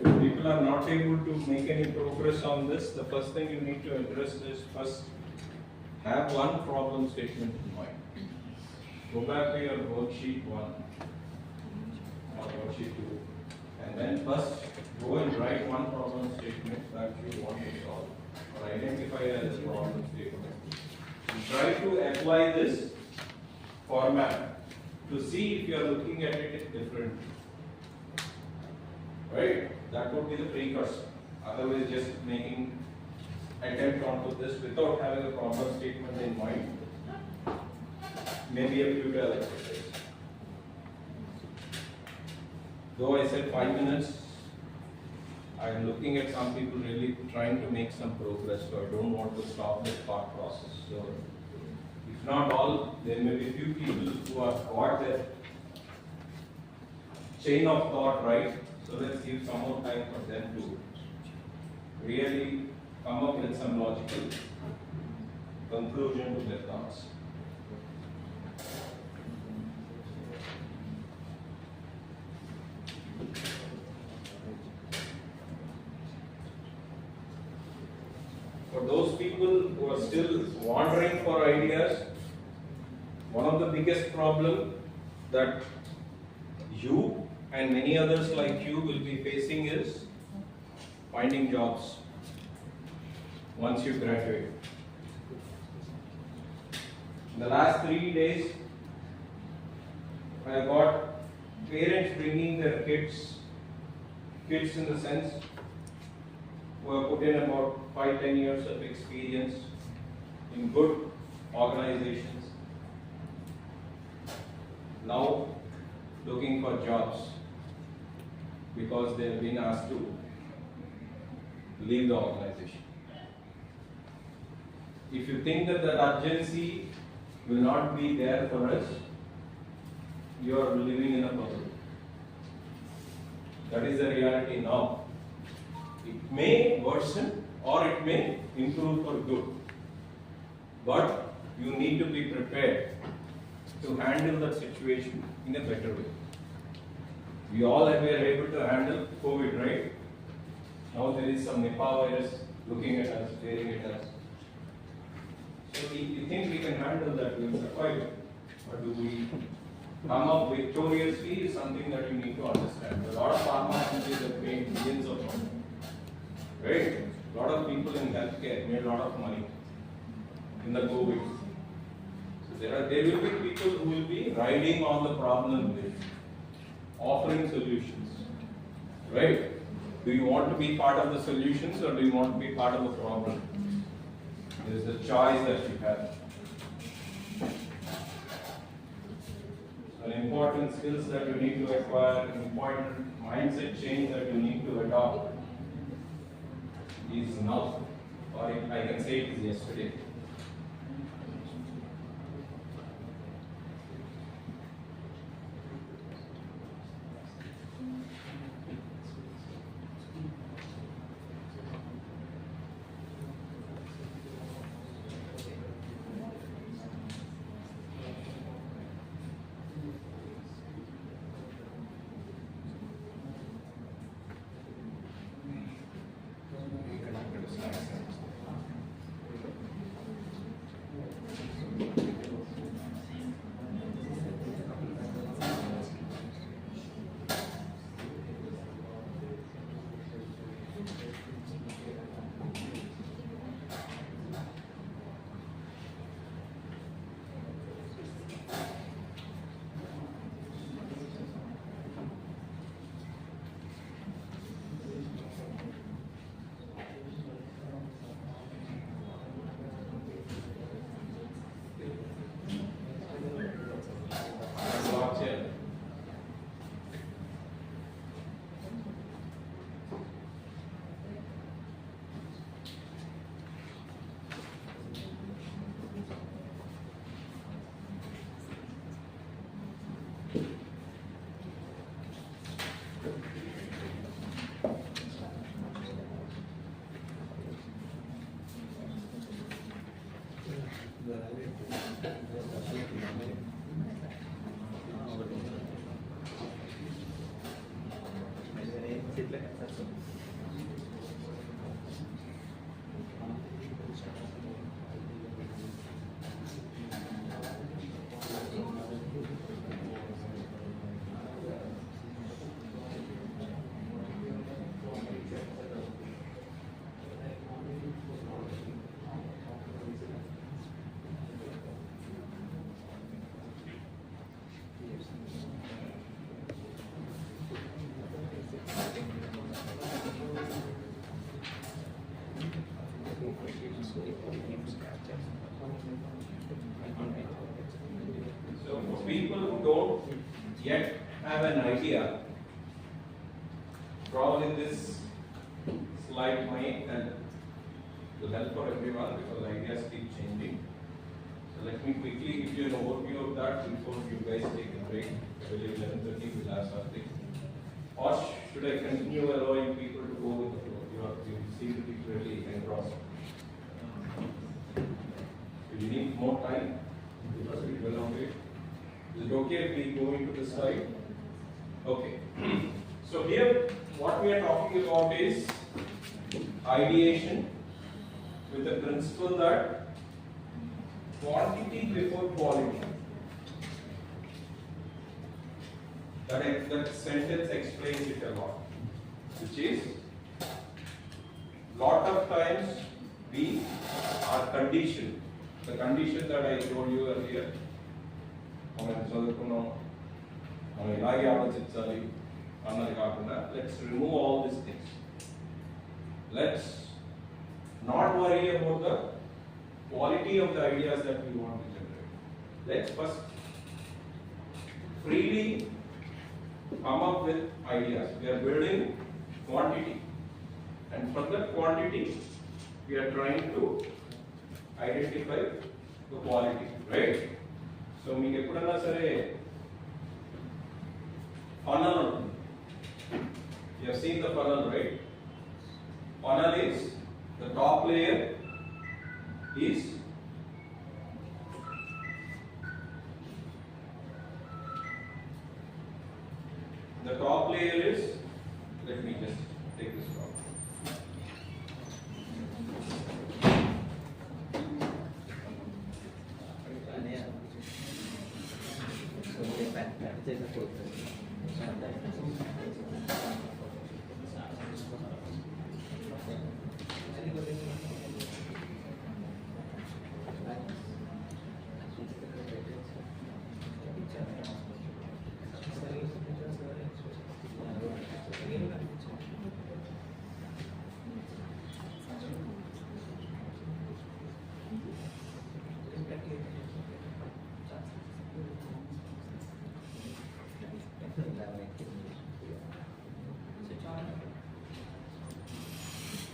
If people are not able to make any progress on this, the first thing you need to address is first have one problem statement in mind. Go back to your worksheet 1 or worksheet 2 and then first go and write one problem statement that you want to solve or identify as a problem statement. And try to apply this format to see if you are looking at it differently. Right? That would be the precursor. Otherwise, just making attempt onto this without having a problem statement in mind may be a futile exercise. Though I said 5 minutes, I am looking at some people really trying to make some progress, so I don't want to stop this thought process. So, if not all, there may be few people who have got their chain of thought right. So let's give some more time for them to really come up with some logical conclusion to their thoughts. For those people who are still wandering for ideas, one of the biggest problems that you and many others like you will be facing is finding jobs once you graduate. In the last 3 days, I got parents bringing their kids in the sense who have put in about 5-10 years of experience in good organizations, now looking for jobs because they have been asked to leave the organization. If you think that the urgency will not be there for us, you are living in a bubble. That is the reality now. It may worsen or it may improve for good. But you need to be prepared to handle that situation in a better way. We all were able to handle COVID, right? Now there is some Nipah virus looking at us, staring at us. So if you think we can handle that, we will survive. But do we come up victoriously is something that you need to understand. A lot of pharma companies have made billions of money. Right? A lot of people in healthcare made a lot of money in the COVID. So there will be people who will be riding on the problem wave, offering solutions. Right? Do you want to be part of the solutions or do you want to be part of the problem? There is a choice that you have. An important skills that you need to acquire, an important mindset change that you need to adopt is now, or I can say it is yesterday. So for people who don't yet have an idea, probably this slide might help. Will help for everyone because ideas keep changing. So let me quickly give you an overview of that before you guys take a break. I believe 11:30 we'll have something. Or should I continue allowing people to go with the flow? You seem to be pretty engrossed. Do you need more time? Because we will not wait. Is it okay if we go into the slide? Okay. So here what we are talking about is ideation with the principle that quantity before quality. That sentence explains it a lot. Which is, lot of times we are conditioned. The condition that I told you earlier, let's remove all these things. Let's not worry about the quality of the ideas that we want to generate. Let's first freely come up with ideas. We are building quantity, and from that quantity we are trying to identify the quality, right? So we can put a funnel. You have seen the funnel, right? Funnel is the top layer is let me just take this out.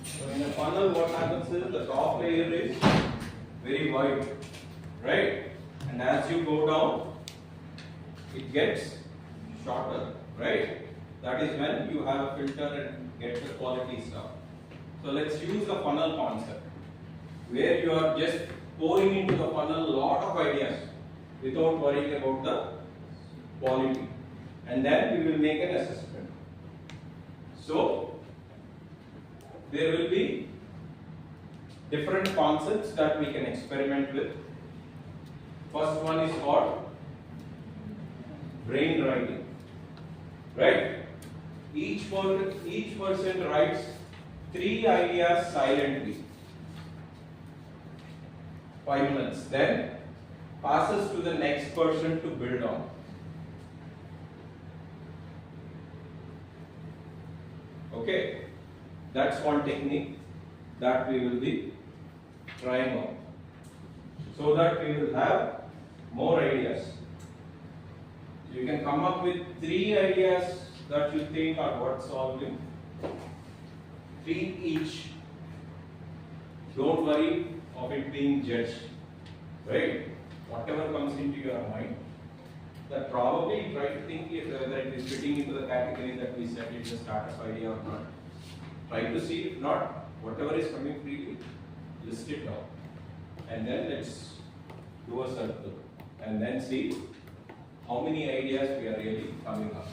So in a funnel, what happens is the top layer is very wide, right? And as you go down, it gets shorter, right? That is when you have a filter and get the quality stuff. So let's use the funnel concept, where you are just pouring into the funnel a lot of ideas without worrying about the quality, and then we will make an assessment. So there will be different concepts that we can experiment with. First one is called brain writing, right? Each person writes 3 ideas silently, 5 minutes, then passes to the next person to build on. Okay, that's one technique that we will be trying on, so that we will have more ideas. You can come up with 3 ideas that you think are worth solving. 3 each. Don't worry of it being judged, right? Whatever comes into your mind, that probably try to think whether it is fitting into the category that we said it's a startup idea or not. Try to see, if not, whatever is coming freely, list it down. And then let's do a circle, and then see how many ideas we are really coming up.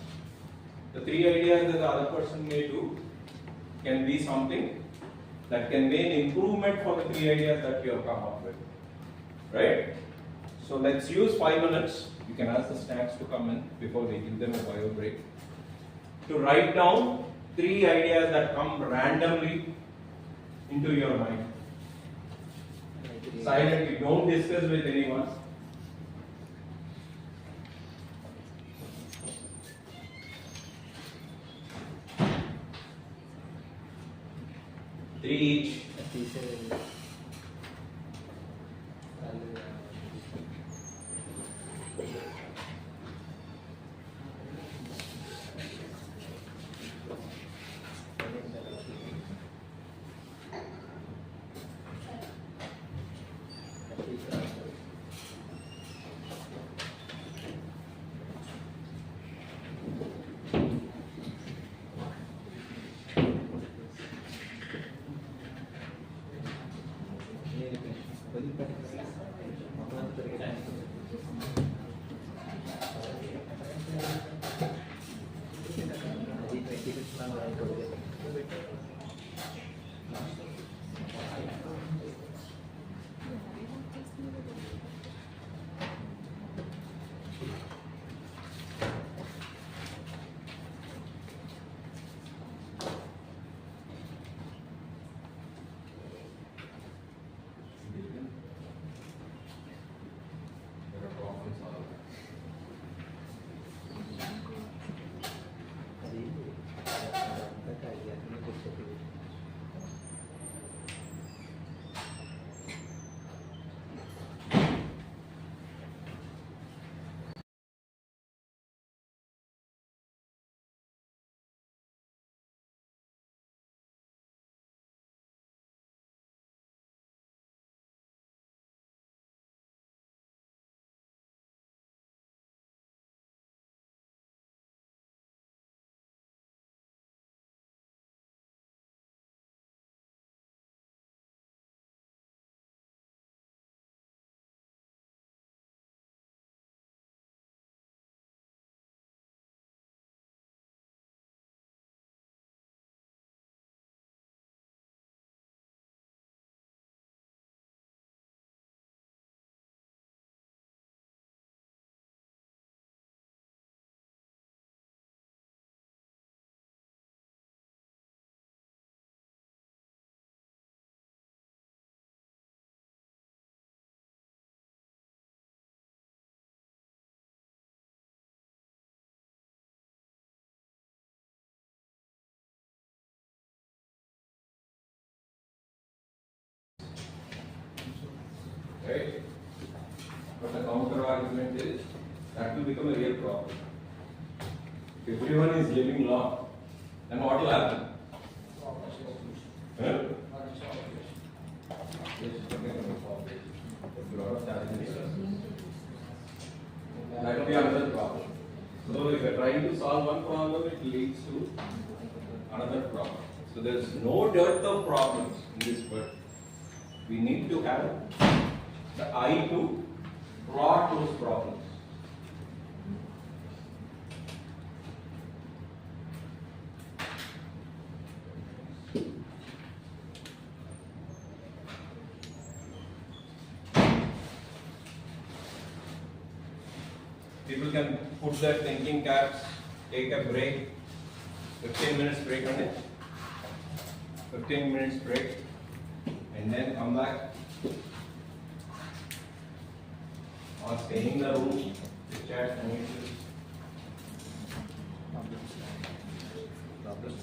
The 3 ideas that the other person may do can be something that can make an improvement for the 3 ideas that you have come up with. Right? So let's use 5 minutes. You can ask the snacks to come in before we give them a bio break. To write down 3 ideas that come randomly into your mind. Silently, don't discuss with anyone. Three each. Right? But the counter argument is that will become a real problem. If everyone is living long, then what will happen? Huh? That will be another problem. So if you are trying to solve one problem, it leads to another problem. So there is no dearth of problems in this world. We need to have the eye to plot those problems. People can put their thinking caps, take a break, 15 minutes break on it, 15 minutes break, and then come back or stay in the room to chat and problems.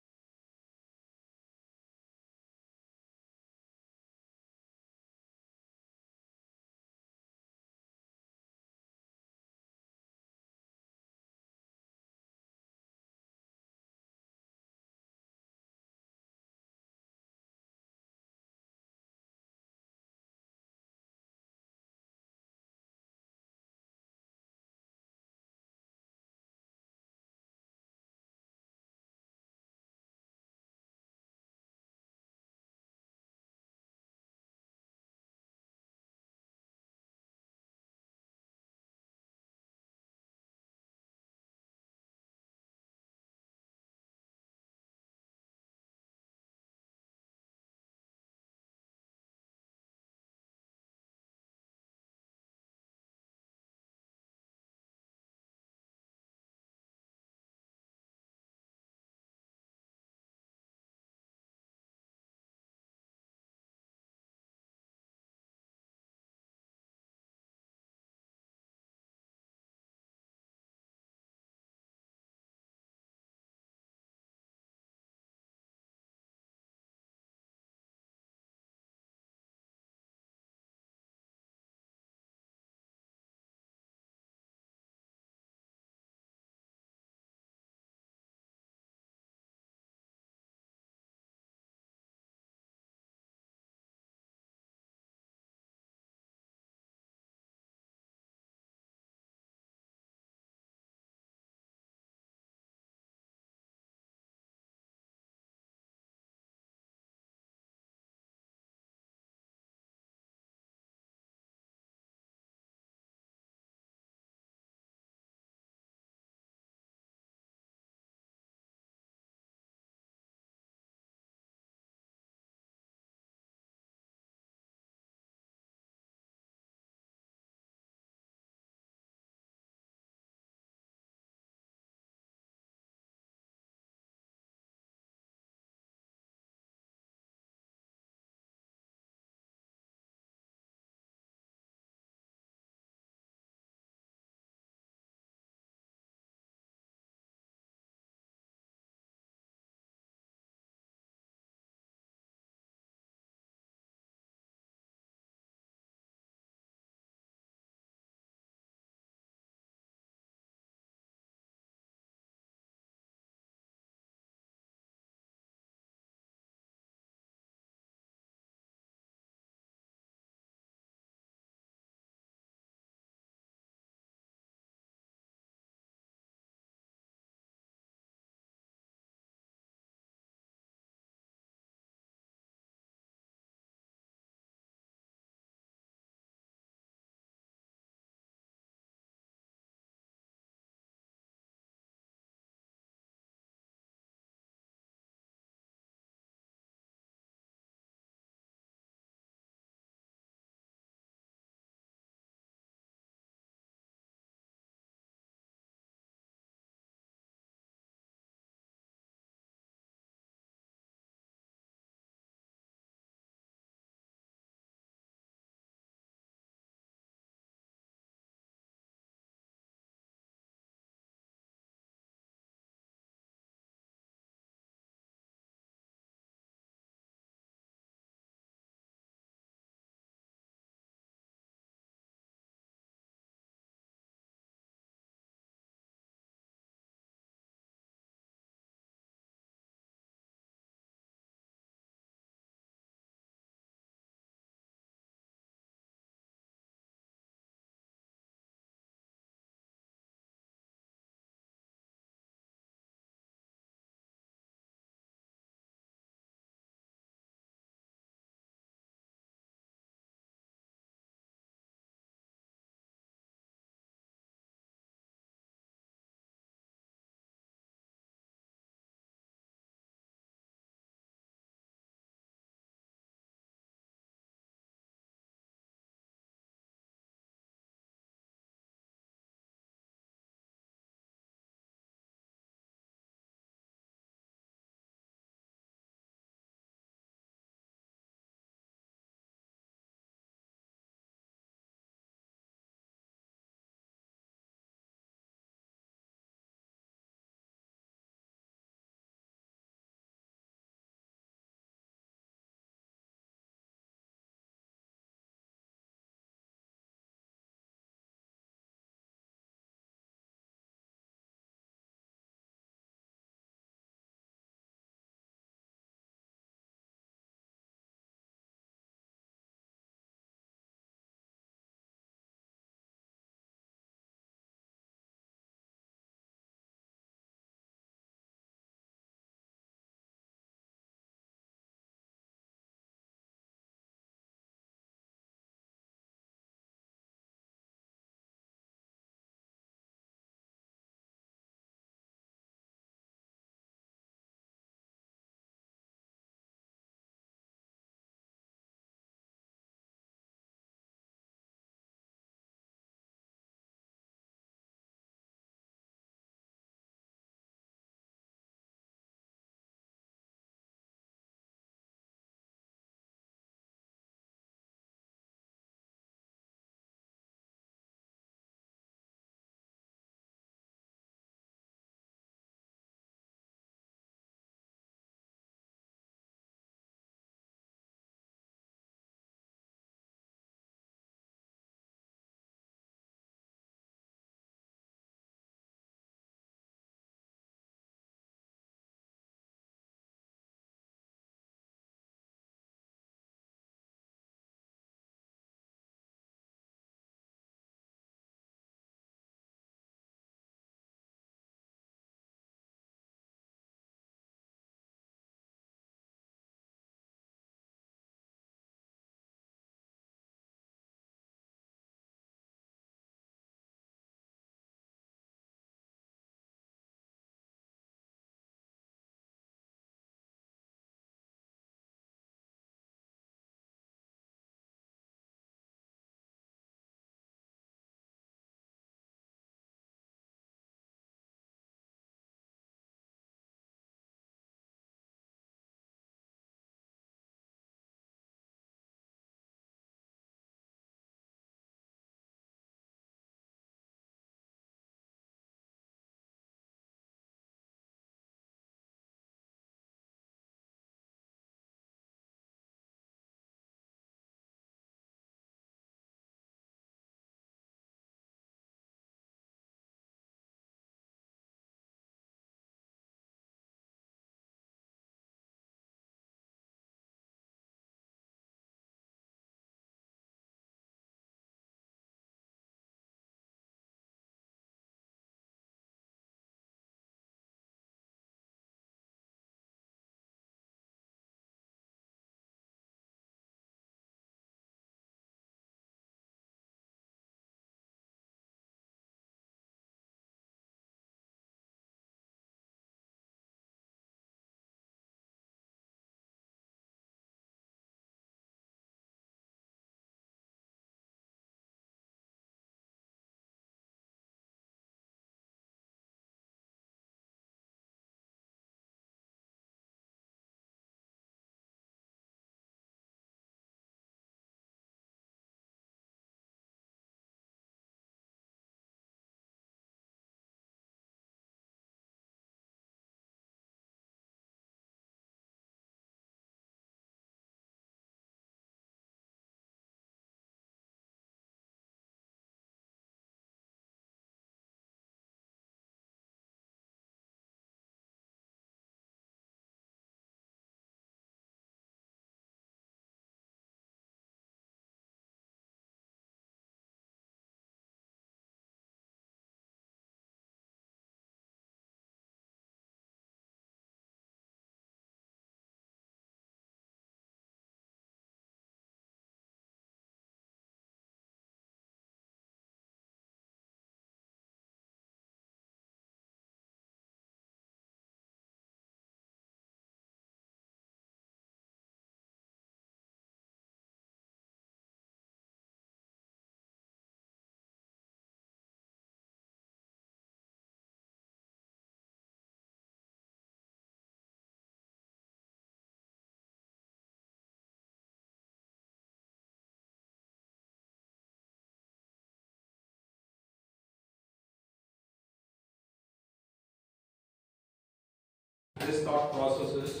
this thought process is,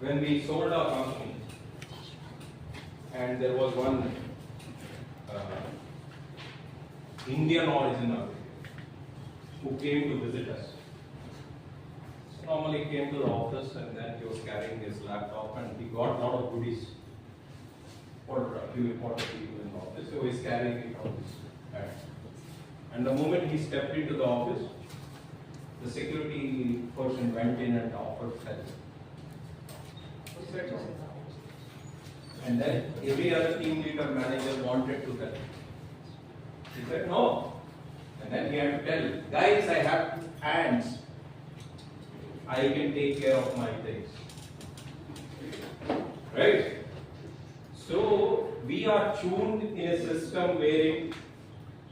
when we sold our company, and there was one Indian origin who came to visit us. So normally he came to the office and then he was carrying his laptop and he got a lot of goodies for a few important people in the office. So he's carrying it on his hand. And the moment he stepped into the office, the security person went in and offered help. And then every other team leader, manager wanted to help. He said no. And then he had to tell, guys, I have hands. I can take care of my things. Right? So we are tuned in a system wherein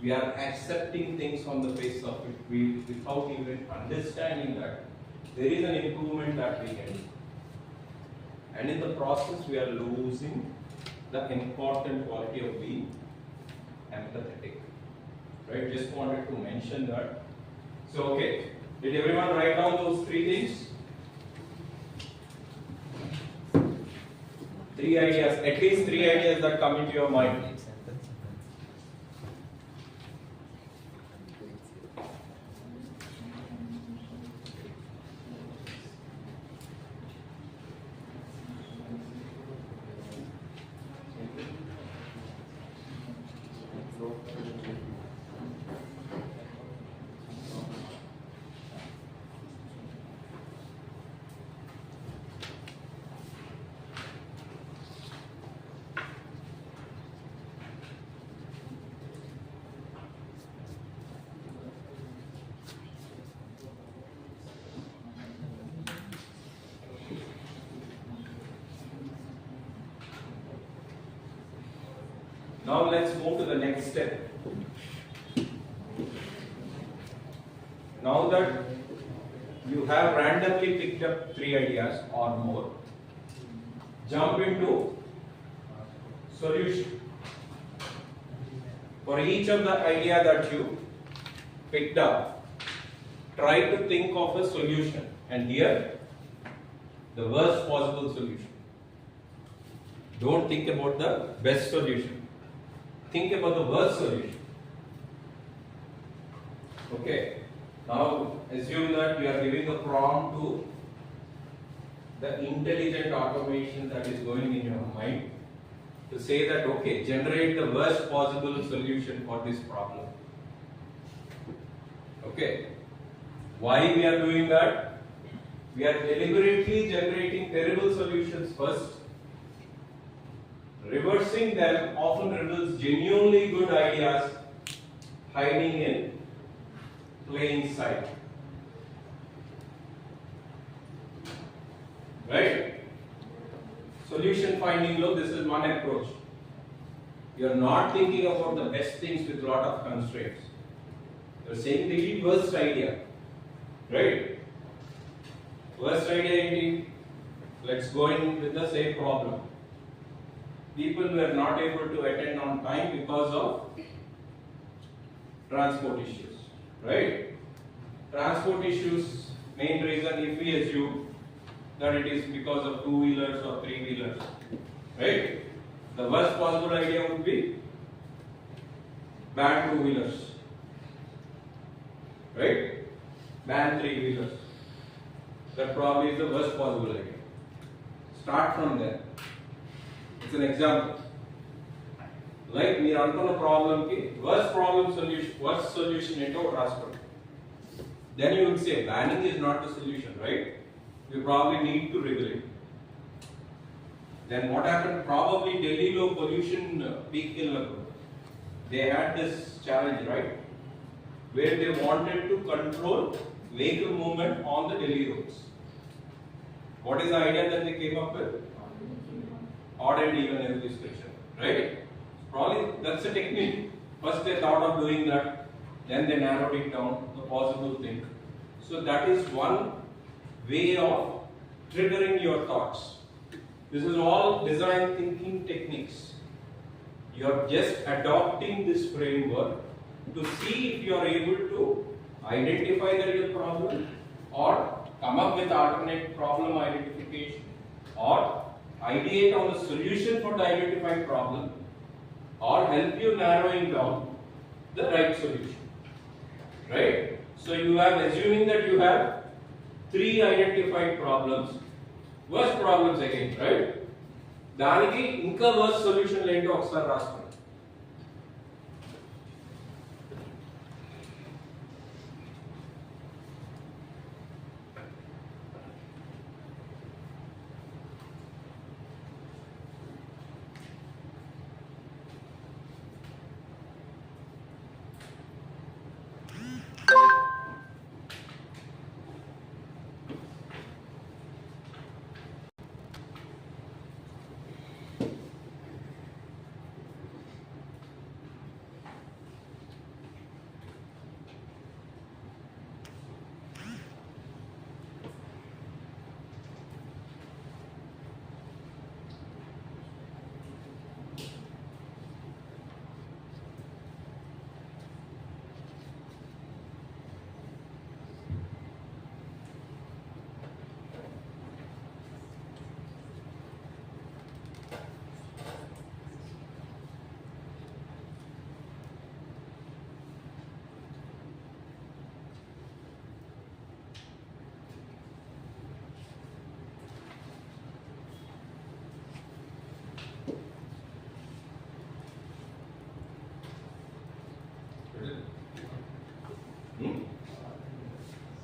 we are accepting things on the face of it without even understanding that there is an improvement that we can do. And in the process, we are losing the important quality of being empathetic. Right? Just wanted to mention that. So, okay. Did everyone write down those three things? 3 ideas, at least 3 ideas that come into your mind. Now let's move to the next step. Now that you have randomly picked up 3 ideas or more, jump into solution. For each of the idea that you picked up, try to think of a solution, and here the worst possible solution. Don't think about the best solution. Think about the worst solution. Okay. Now assume that you are giving a prompt to the intelligent automation that is going in your mind to say that, okay, generate the worst possible solution for this problem. Okay. Why we are doing that? We are deliberately generating terrible solutions first. Reversing them often reveals genuinely good ideas hiding in plain sight. Right? Solution finding, look, this is one approach. You are not thinking about the best things with a lot of constraints. You are saying the worst idea. Right? Worst idea, let's go in with the same problem. People were not able to attend on time because of transport issues, right? Transport issues, main reason, if we assume that it is because of 2-wheelers or 3-wheelers, right? The worst possible idea would be ban 2-wheelers, right? Ban 3-wheelers. That probably is the worst possible idea. Start from there. It's an example. Like మీరు అనుకున్న problem కి worst solution ఏంటో రాసుకోండి. Then you would say banning is not the solution, right? We probably need to regulate. Then what happened? Probably Delhi lo pollution peak they had this challenge, right? Where they wanted to control vehicle movement on the Delhi roads. What is the idea that they came up with? Odd and even description, right? Probably that's a technique. First they thought of doing that, then they narrowed it down, the possible thing. So that is one way of triggering your thoughts. This is all design thinking techniques. You are just adopting this framework to see if you are able to identify the real problem, or come up with alternate problem identification, or ideate on the solution for the identified problem, or help you narrowing down the right solution. Right? So you are assuming that you have 3 identified problems, worst problems again, right? దానికి ఇంకా worst solution ఏంటో ఒకసారి రాసుకోండి.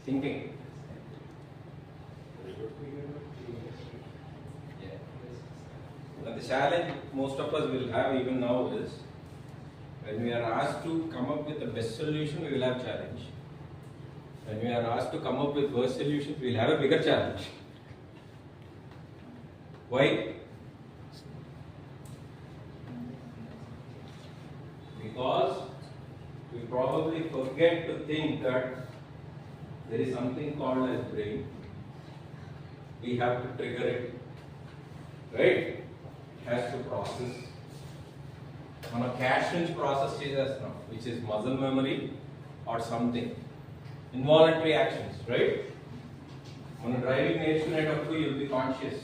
Thinking. Yeah. But the challenge most of us will have even now is when we are asked to come up with the best solution, we will have challenge. When we are asked to come up with worst solutions, we will have a bigger challenge. Why? Because we probably forget to think that there is something called as brain. We have to trigger it, right? It has to process. On a cache process chesestunam, which is muscle memory or something. Involuntary actions, right? When you driving నేర్చుకునేటప్పుడు you will be conscious.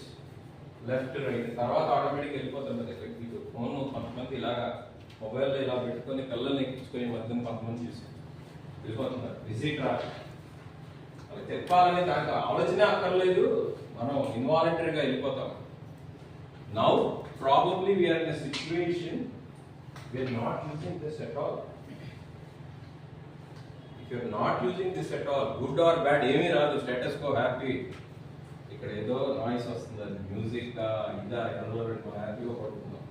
Left, right. తర్వాత automatic వెళ్ళిపోతుంది దగ్గరికి. Phone కొంతమంది ఇలాగా మొబైల్లో ఇలా పెట్టుకొని కళ్ళని ఎక్కించుకొని మధ్యన కొంతమంది చూసి వెళ్ళిపోతున్నారు. Busy traffic. చెప్పాలని దానికి ఆలోచన అక్కర్లేదు, మనం ఇన్వాలంటరీగా వెళ్ళిపోతాం. Now probably we're in a situation we're not using this at all. If you're not using this at all, good or bad ఏమీ రాదు, స్టేటస్ కో హ్యాపీ. ఇక్కడ ఏదో నాయిస్ వస్తుంది, అది మ్యూజిక్ ఇదా ఎక్కడో పెట్టుకో హ్యాపీగా పడుకుందాం,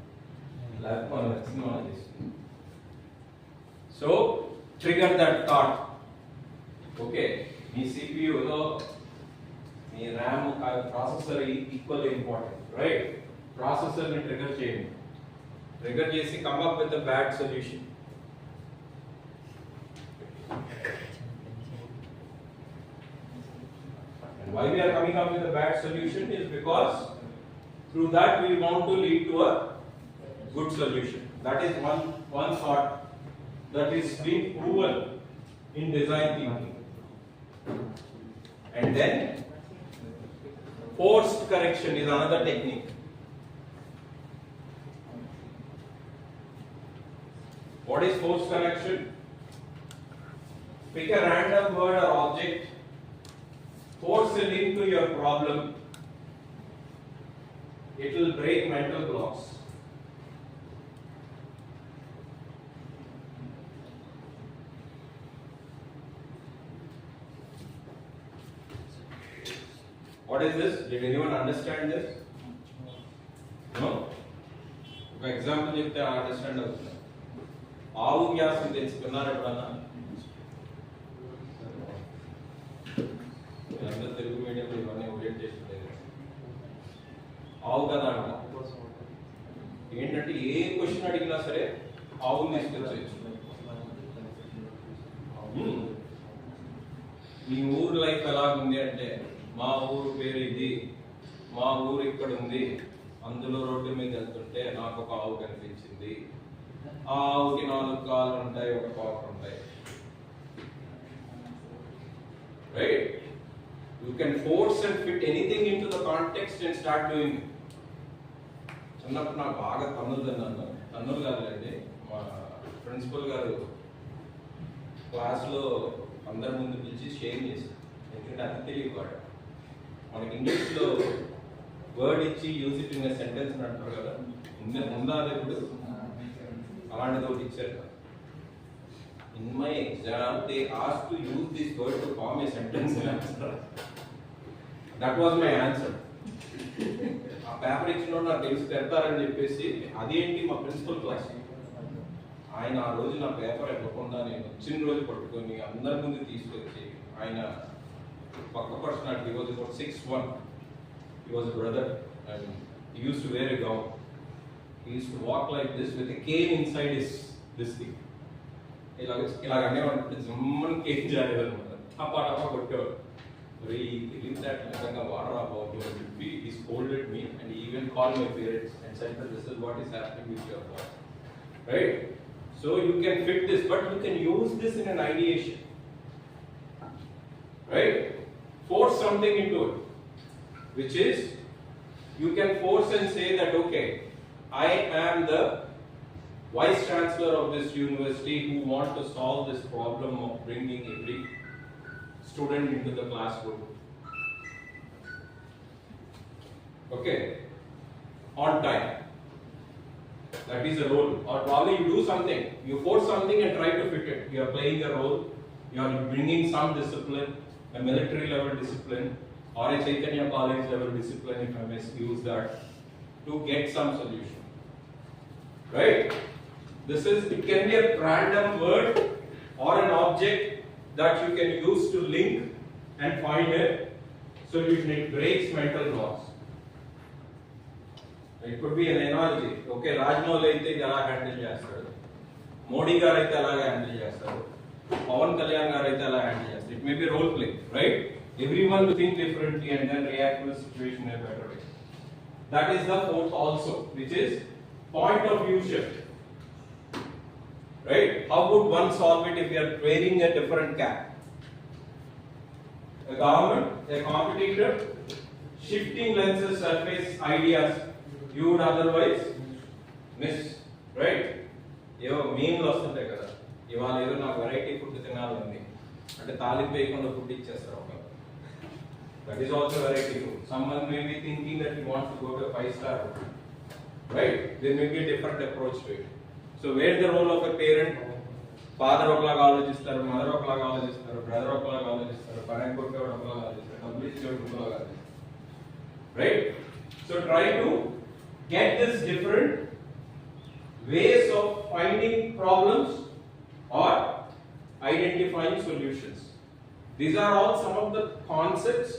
లేకపోతే మనం నచ్చింది మనం చేస్తుంది. So trigger that thought. Okay, మీ సిపియూలో మీ RAM processor equal important, right? ప్రాసెసర్ని ట్రిగర్ చేయండి. ట్రిగర్ చేసి come up with a bad solution. And why we are coming up with a bad solution is because through that we want to lead to a good solution. That is one thought that is being proven in design thinking. And then forced correction is another technique. What is forced correction? Pick a random word or object, force it into your problem. It will break mental blocks. What is this? Did anyone understand this? No? ఒక example చెప్తే understand అవుతుంది. ఆవు gas తెలుసుకున్నారు ఎప్పుడన్నా? అందరూ తెలుగు మీడియంలో ఇవన్నీ orientation లేదు. ఆవు కదా అంట. ఏంటంటే ఏ క్వశ్చన్ అడిగినా సరే ఆవుని తీసుకొచ్చేయచ్చు. మీ ఊరు లైఫ్ ఎలాగుంది అంటే, మా ఊరు పేరు ఇది, మా ఊరు ఇక్కడ ఉంది, అందులో రోడ్డు మీద వెళ్తుంటే నాకు ఒక ఆవు కనిపించింది, ఆ ఆవుకి 4 కాళ్ళు ఉంటాయి, ఒక పాప ఉంటాయి, right? You can force and fit anything into the context and start doing it. చిన్నప్పుడు నాకు బాగా తన్నులు తిన్నాను. తన్నులు కాదులేండి, మా ప్రిన్సిపల్ గారు క్లాస్లో అందరి ముందు పిలిచి షేర్ చేశారు. ఎందుకంటే అది తెలియదు వాడు. మనకి ఇంగ్లీష్లో వర్డ్ ఇచ్చి యూజ్ ఇట్ ఇన్ సెంటెన్స్ అని అంటారు కదా, ఉందా అది ఇప్పుడు? అలాంటిది ఒకటి ఇచ్చారు కదా. In my exam, they asked to use this word to form a sentence in answer. That was my answer. ఆ పేపర్ ఇచ్చిన నాకు తెలిసి పెడతారని చెప్పేసి అదేంటి మా ప్రిన్సిపల్ క్లాస్ ఆయన ఆ రోజు నా పేపర్ ఇవ్వకుండా నేను వచ్చిన రోజు పట్టుకొని అందరి ముందు తీసుకొచ్చి ఆయన పక్క personality, he was about 6'1", he was a brother and he used to wear a gown. He used to walk like this with a cane inside this thing. ఇలాగ అనేవాడు, జమ్మని కేక్ చేయలేదన్నమాట. టపా కొట్టేవాడు. నిజంగా వాటర్ అబౌట్ అని చెప్పి he scolded me and he even called my parents and said that this is what is happening with your boy. Right? So you can fit this, but you can use this in an ideation. Right? Force something into it, which is you can force and say that okay, I am the vice chancellor of this university who want to solve this problem of bringing every student into the classroom. Okay, on time. That is a role. Or probably you do something, you force something and try to fit it. You are playing a role, you are bringing some discipline, a military level discipline, or a Chaitanya college level discipline, if I may use that, to get some solution. Right? It can be a random word or an object that you can use to link and find a solution. It breaks mental blocks. It could be an analogy. Okay, Rajmouli aithe ela handle chestadu, Modi garu aithe ela handle chestadu, Pawan Kalyan garu aithe ela handle chestadu. It may be role play, right? Everyone will think differently and then react to the situation in a better way. That is the fourth also, which is point of view shift. Right? How would one solve it if you are wearing a different cap? A government, a competitor, shifting lenses surface ideas you would otherwise miss. Right? ఏవో మీమ్లు వస్తుంటాయి కదా, ఇవాళ ఏదో నాకు variety food తినాలని అంటే తాలింపు వేయకుండా ఫుడ్ ఇచ్చేస్తారు ఒక. That is also variety food. Someone may be thinking that he wants to go to a 5-star hotel. Right? There may be a different approach to it. So where the role of a parent? Father ఒకలాగా ఆలోచిస్తారు, mother ఒకలాగా ఆలోచిస్తారు, brother ఒకలాగా ఆలోచిస్తారు, పని కొట్టేవాడు ఒకలాగా ఆలోచిస్తారు, డబ్బులు ఇచ్చేవాడు ఒకలాగా ఆలోచిస్తారు. Right? So try to get this different ways of finding problems or identifying solutions. These are all some of the concepts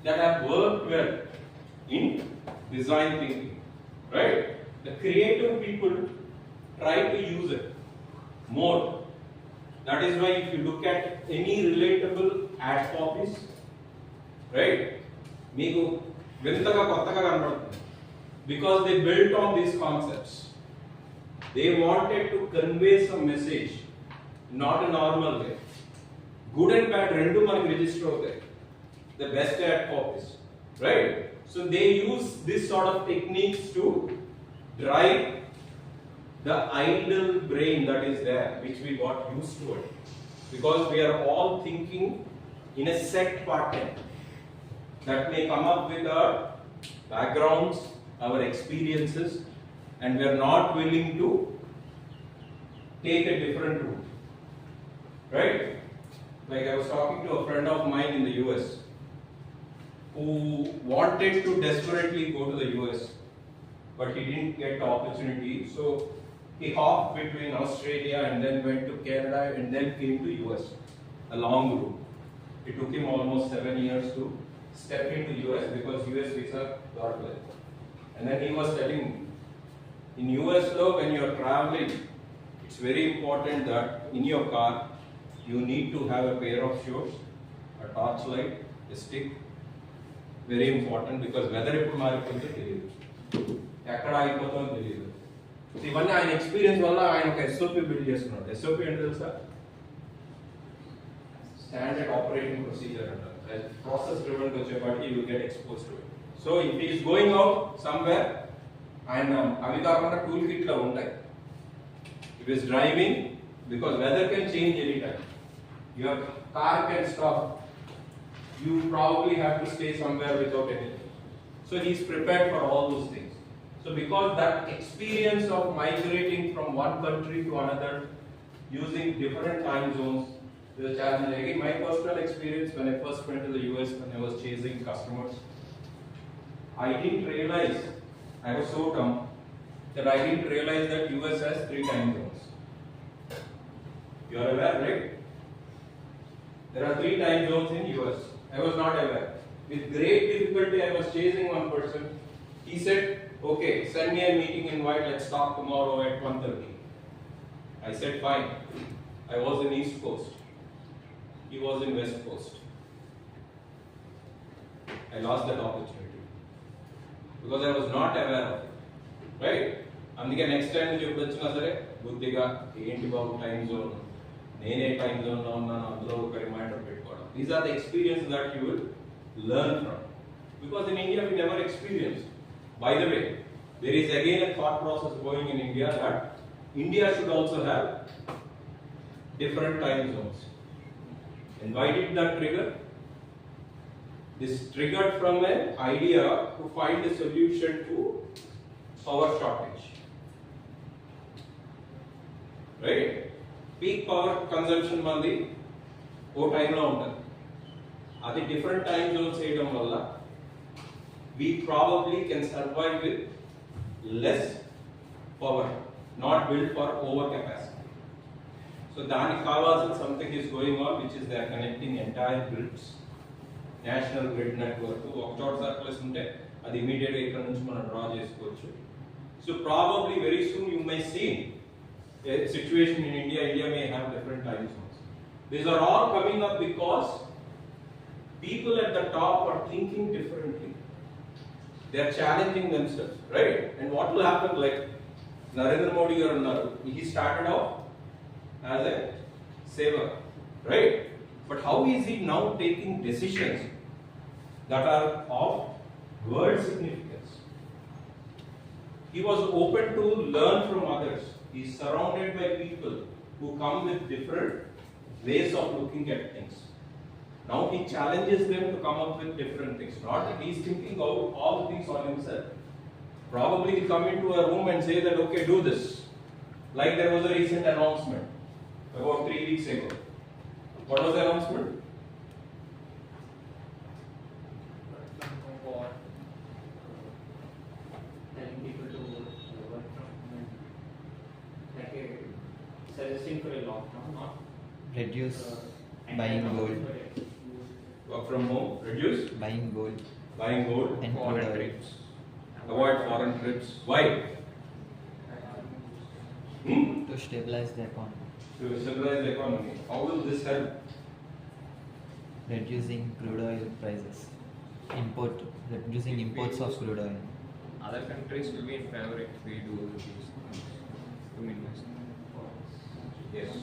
that have worked well in design thinking. Right? The creative people try to use it more. That is why if you look at any relatable ad copies, right, meeku vintaga kottaga kanpadutundi because they built on these concepts. They wanted to convey some message, not a normal way. Good and bad rendu manaku register avutayi, the best ad copies, right? So they use this sort of techniques to drive the idle brain that is there, which we got used to it, because we are all thinking in a set pattern that may come up with our backgrounds, our experiences, and we are not willing to take a different route. Right? Like I was talking to a friend of mine in the US who wanted to desperately go to the US, but he didn't get the opportunity. So he hopped between Australia and then went to Canada and then came to US, a long route. It took him almost 7 years to step into US because US visa got well. And then he was telling me, in US though, when you are traveling, it's very important that in your car you need to have a pair of shoes, a torchlight, a stick. Very important because weather eppudu maaripotundo teliyadu, ekkada ayipotundo teliyadu. ఇవన్నీ ఆయన experience వల్ల ఆయన ఒక SOP build చేసుకున్నాడు. SOP అంటే తెలుసా? Standard operating procedure అంటారు. process driven వచ్చేపాటికి you will get exposed to it. So if he is going out somewhere and అవి కాకుండా టూల్ కిట్ లో ఉంటాయి. If he is driving, because weather can change anytime. Your car can stop. You probably have to stay somewhere without anything. So he is prepared for all those things. So because that experience of migrating from one country to another using different time zones is a challenge. Again, my personal experience when I first went to the US when I was chasing customers, I didn't realize, I was so dumb that I didn't realize that US has 3 time zones. You are aware, right? There are 3 time zones in US. I was not aware. With great difficulty, I was chasing one person. He said, "Okay, send me a meeting invite. Let's talk tomorrow at 1:30." I said, "Fine." I was in East Coast. He was in West Coast. I lost that opportunity because I was not aware of it. Right? అందుకే next time నువ్వు ఎప్పుడు వచ్చినా సరే బుద్ధిగా ఏంటి బాబు time zone, నేనే time జోన్లో ఉన్నాను, అందులో ఒక రిమైండర్ పెట్టుకోవడం. These are the experience that you will learn from, because in India we never experienced. By the way, there is again a thought process going in India that India should also have different time zones. And why did that trigger? This triggered from an idea to find a solution to power shortage. Right? Peak power consumption mandi o time lo untadi. అది different time zones చేయడం వల్ల we probably can survive with less power, not built for over capacity. So దానికి కావాల్సిన something is going on, which is they are connecting entire grids, national grid network. ఒక చోట surplus ఉంటే అది immediate గా ఇక్కడ నుంచి మనం డ్రా చేసుకోవచ్చు. So probably very soon you may see a situation in India may have different time zones. These are all coming up because people at the top are thinking differently. They are challenging themselves, right? And what will happen, like Narendra Modi garu unnaru, he started off as a saver, right? But how is he now taking decisions that are of world significance? He was open to learn from others. He is surrounded by people who come with different ways of looking at things. Now he challenges them to come up with different things. Not that he is thinking out all the things on himself. Probably he come into a room and say that, okay, do this. Like there was a recent announcement about 3 weeks ago. What was the announcement? Telling people to work from home, like suggesting for a lockdown, not reduce buying gold. Work from home, reduce Buying gold and foreign trips. Avoid foreign trips. Why? to stabilize the economy. To stabilize the economy. How will this help? Reducing crude oil prices. Reducing imports of crude oil. Other countries will be in favor if we do these things to minimize. Yes.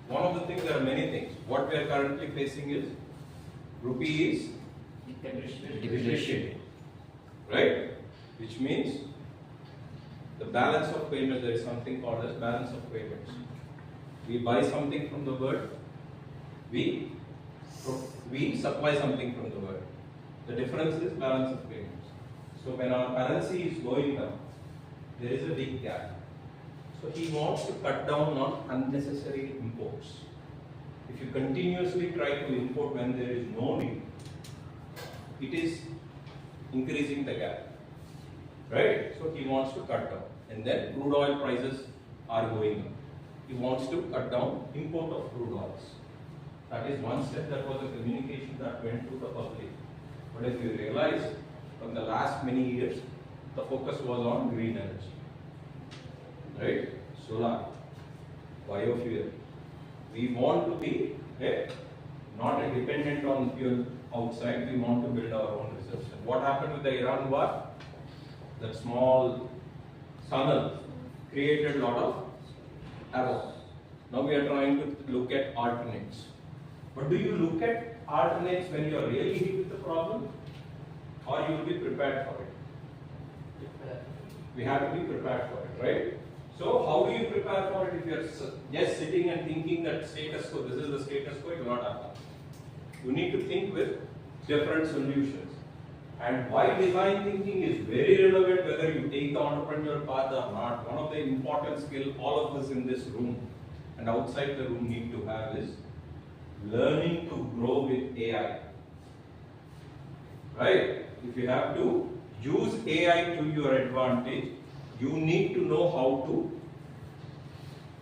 One of the things, there are many things. What we are currently facing is rupee is depreciating, right? Which means the balance of payments, there is something called as balance of payments. We buy something from the world, we supply something from the world. The difference is balance of payments. So when our currency is going down, there is a big gap. So he wants to cut down on unnecessary imports. If you continuously try to import when there is no need, it is increasing the gap, right? So he wants to cut down, and then crude oil prices are going up. He wants to cut down import of crude oils. That is one step. That was a communication that went to the public. But if you realize, from the last many years, the focus was on green energy, right? Solar, biofuel. We want to be not dependent on fuel outside. We want to build our own reserves. And what happened with the Iran war? That small tunnel created a lot of havoc. Now we are trying to look at alternates. But do you look at alternates when you are really hit with the problem, or you will be prepared for it. We have to be prepared for it, right? So how do you prepare for it if you are just sitting and thinking that status quo, this is the status quo, it will not happen. You need to think with different solutions. And why design thinking is very relevant whether you take the entrepreneurial path or not. One of the important skills all of us in this room and outside the room need to have is learning to grow with AI. Right? If you have to use AI to your advantage, you need to know how to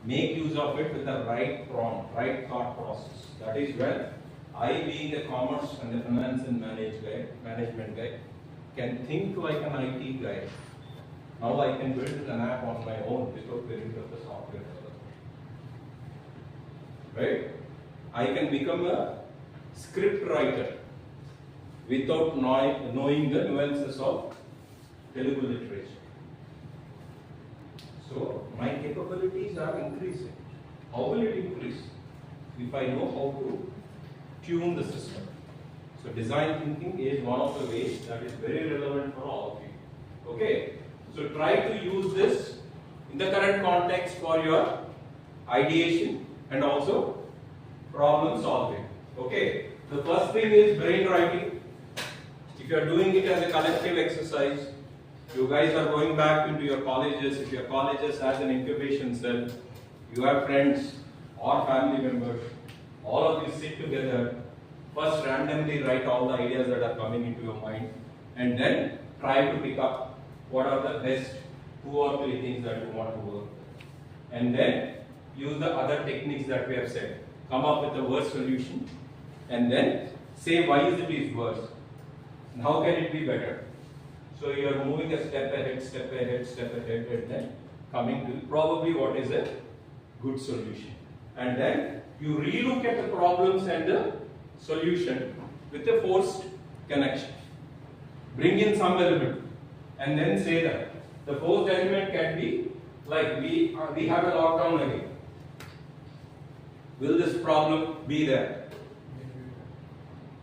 make use of it with the right prompt, right thought process. That is where I, being a commerce and a finance and management guy, can think like an IT guy. Now I can build an app on my own without the need of the software developer. Right? I can become a script writer without knowing the nuances of Telugu literature. So my capabilities are increasing. How will it increase? If I know how to tune the system. So design thinking is one of the ways that is very relevant for all of you. Okay? So try to use this in the current context for your ideation and also problem solving. Okay? The first thing is brain writing. If you are doing it as a collective exercise, you guys are going back into your colleges. If your colleges has an incubation cell, you have friends or family members, all of you sit together, first randomly write all the ideas that are coming into your mind, and then try to pick up what are the best 2 or 3 things that you want to work with. And then use the other techniques that we have said. Come up with a worst solution, and then say why is it worse, and how can it be better. So you are moving a step ahead, and then coming to probably what is a good solution. And then you relook at the problems and the solution with a forced connection. Bring in some element and then say that the forced element can be like we have a lockdown again. Will this problem be there?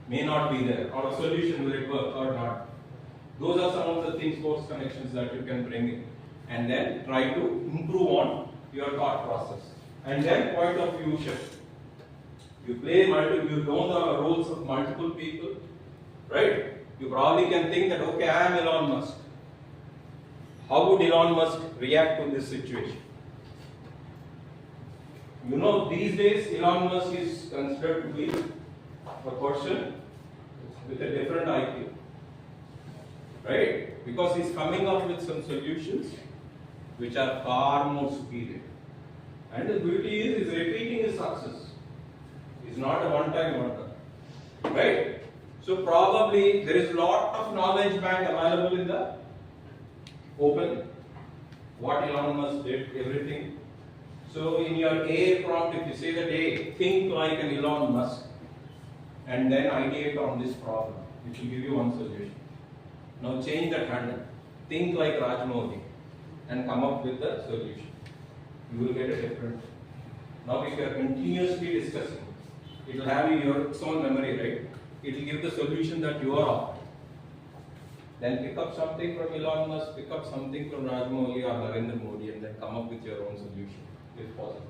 May not be there. Or a solution, will it work or not? Those are some of the things, forced connections that you can bring in. And then try to improve on your thought process. And then point of view shift. You know the roles of multiple people, right? You probably can think that, okay, I am Elon Musk. How would Elon Musk react to this situation? You know, these days Elon Musk is considered to be a person with a different IQ. Right? Because he's coming up with some solutions which are far more superior. And the beauty is he's repeating his success. It's not a one-time wonder. Right? So probably there is a lot of knowledge bank available in the open. What Elon Musk did, everything. So in your A prompt, if you say that A, think like an Elon Musk, and then ideate on this problem, which will give you one solution. Now change that handle. Think like Rajmouli and come up with the solution. You will get a different. Now if you are continuously discussing, it will have your own memory, right? It will give the solution that you are offering. Then pick up something from Elon Musk, pick up something from Rajmouli or Narendra Modi, and then come up with your own solution, if possible.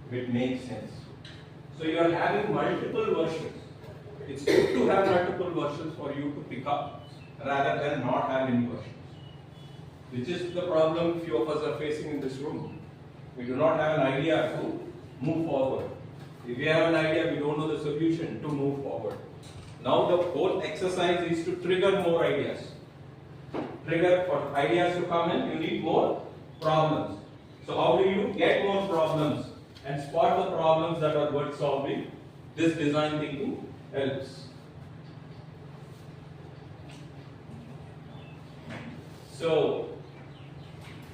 If it makes sense. So you are having multiple versions. It's good to have multiple versions for you to pick up rather than not have any versions. Which is the problem few of us are facing in this room. We do not have an idea to move forward. If we have an idea, we don't know the solution to move forward. Now the whole exercise is to trigger more ideas. Trigger for ideas to come in, you need more problems. So how do you get more problems and spot the problems that are worth solving? This design thinking helps. So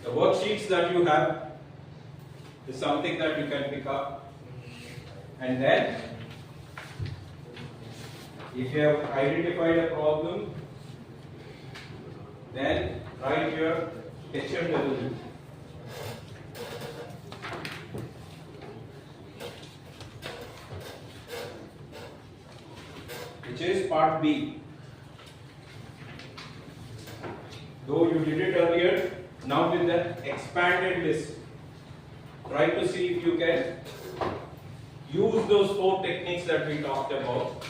the worksheets that you have is something that you can pick up, and then if you have identified a problem, then write your HMW. be. Though you did it earlier, now with the expanded list, try to see if you can use those 4 techniques that we talked about,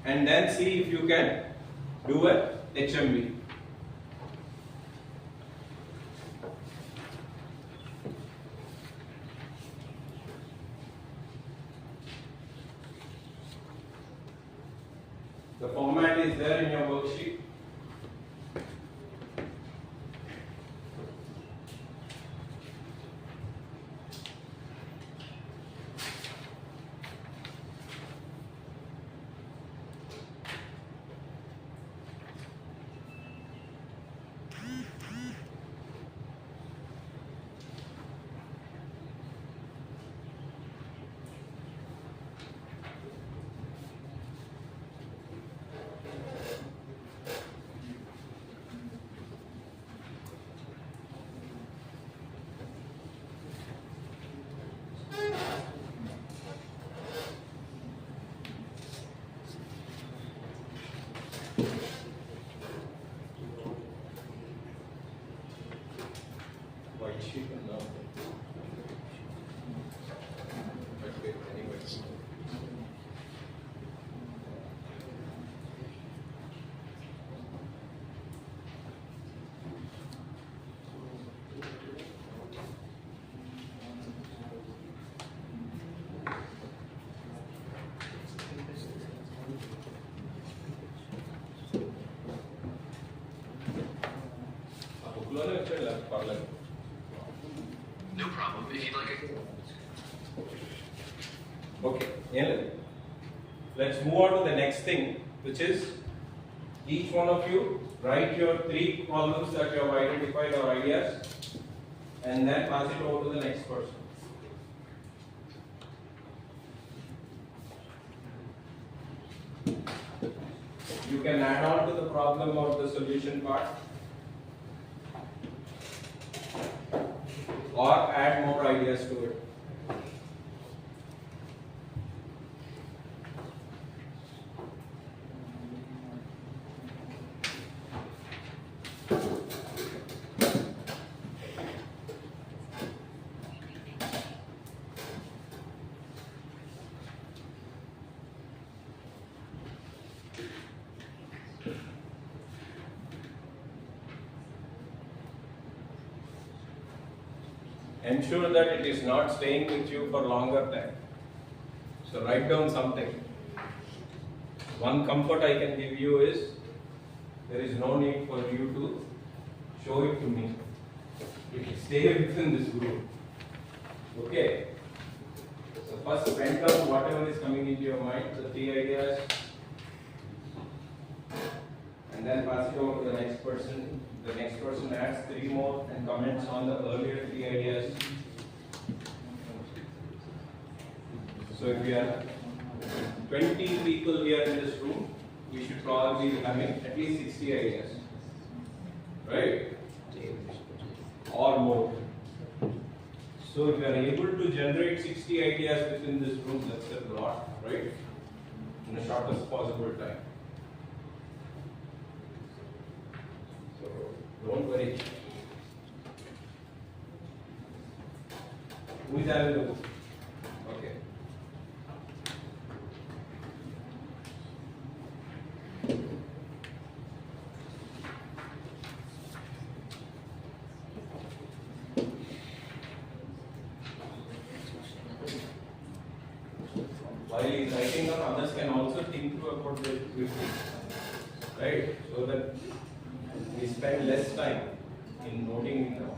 and then see if you can do a HMV. The format is there in your worksheet. White sheet and now. Okay, anyways. ఆ బుక్లోనే వచ్చాడు లేదా పర్లేదు. No problem. If you'd like a Okay, let's move on to the next thing, which is each one of you write your 3 problems that you have identified or ideas, and then pass it over to the next person. You can add on to the problem or the solution part, or add more ideas to it. Ensure that it is not staying with you for longer time. So write down something. One comfort I can give you is there is no need for you to show it to me. It will stay within this group. Okay. So first pen down whatever is coming into your mind, the 3 ideas, and then pass it over to the next person. The next person adds 3 more and comments on the earlier 3 ideas. So if we are 20 people here in this room, we should probably be having at least 60 ideas, right? Or more. So if you are able to generate 60 ideas within this room, that's a lot, right? In the shortest possible time. So don't worry. Who is having the book? Okay. While he is writing down, others can also think through about the quickly, right? So that we spend less time in noting it down.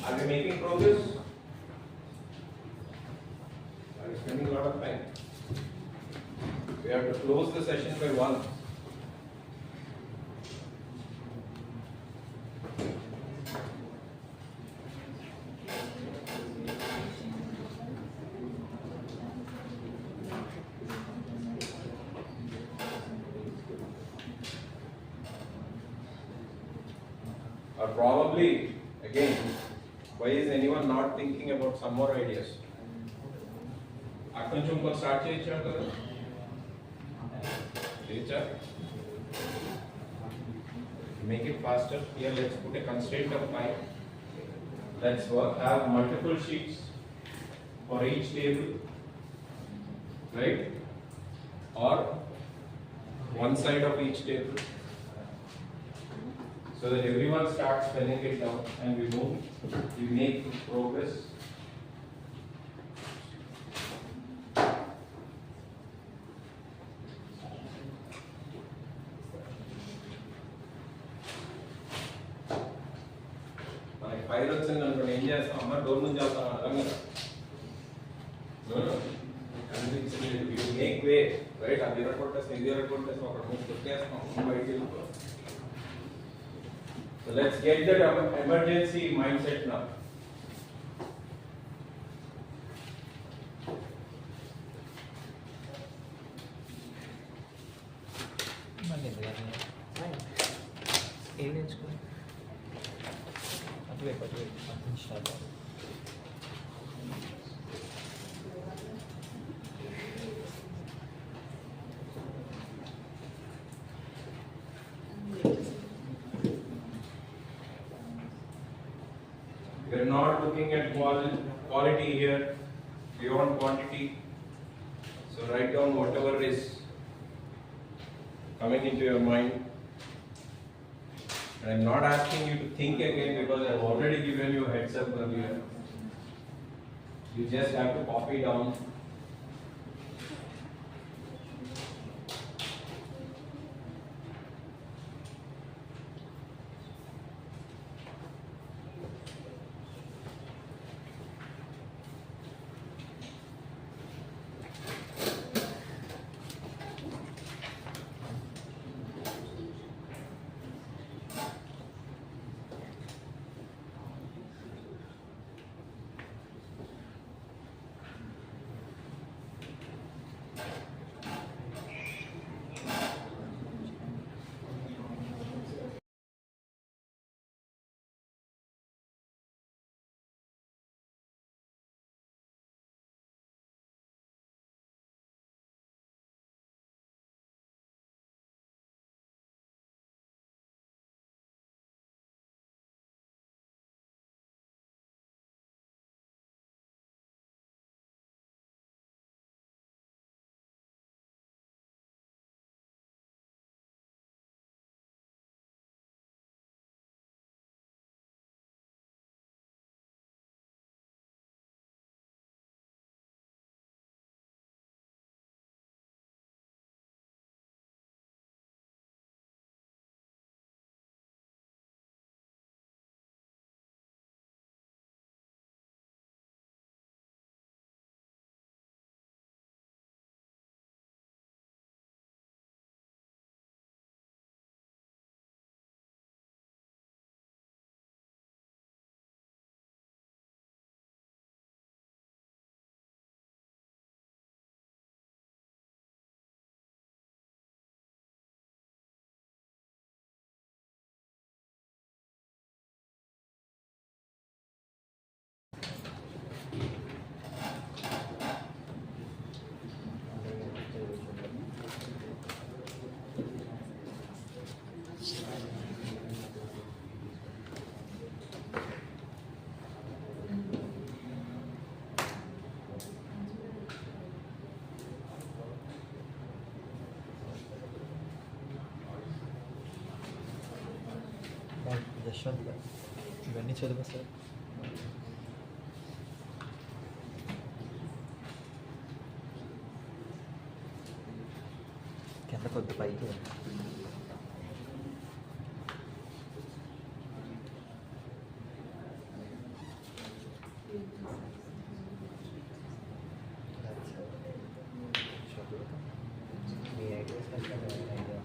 Are we making progress? Are we spending a lot of time? We have to close the session by 1. Or probably, again, why is anyone not thinking about some more ideas? అక్కడి నుంచి ఇంకొక start చేయొచ్చాం కదా చేయొచ్చా? Make it faster. Here let's put a constraint of 5. Let's have multiple sheets for each table, right? Or one side of each table, so that everyone starts spelling it down and we make progress. మనకి fire వచ్చింది అనుకోండి ఏం చేస్తాం అమ్మ door నుంచి వెళ్తాం అర్థం కదా మేక్ వే రైట్ అది కొట్టేస్తాం ఇది కొట్టేస్తాం అక్కడ ముందు కొట్టేస్తాం బయటికి వెళ్ళిపోతాం. So let's get that emergency mindset now. ఏం నేర్చుకున్నాం అటువైపు start We are not looking at quality here, beyond quantity. So write down whatever is coming into your mind. And I'm not asking you to think again because I've already given you a heads up earlier. You just have to copy down. Yashwant garu ఇవన్నీ చదువు sir. కింద కొద్ది పైకి మీ ideas idea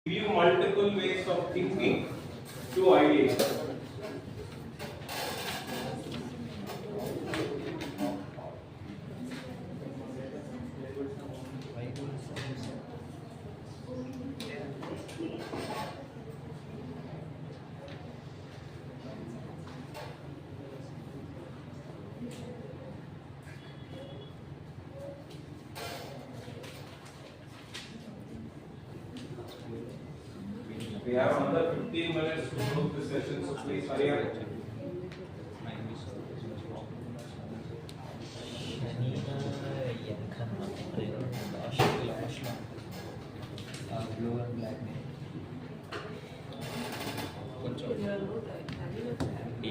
give you multiple ways of thinking to ideas. We have another 15 minutes to close the session, so please hurry up. Blue and black name. కొంచెం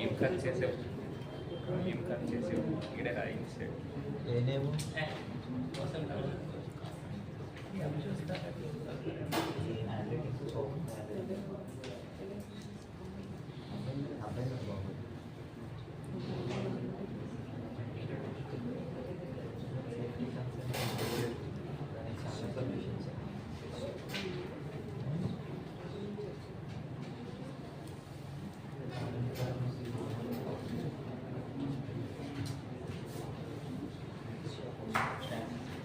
ఏం cut చేసావు ఇక్కడ రాయించాడు ఏ నేమ్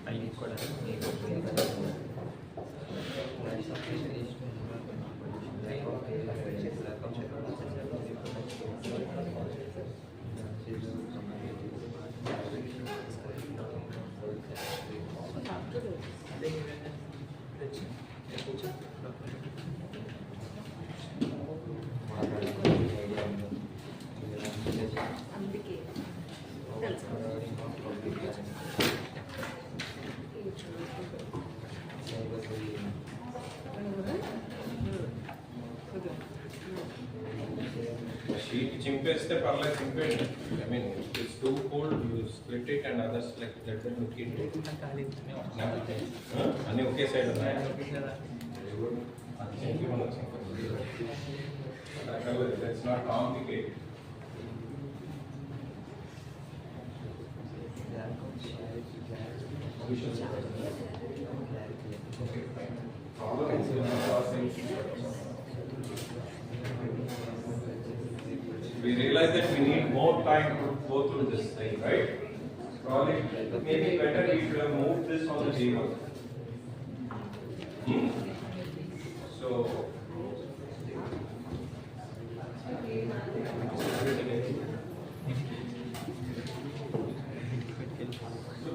అవి కూడా Sheet chimpeste parle chimpede. I mean, if it's too cold, you split it and others like that will look into it. And okay side of that. That's not complicated. Okay, fine. Problem is we realize that we need more time to go through this thing, right? Probably maybe better we should have moved this on the table. So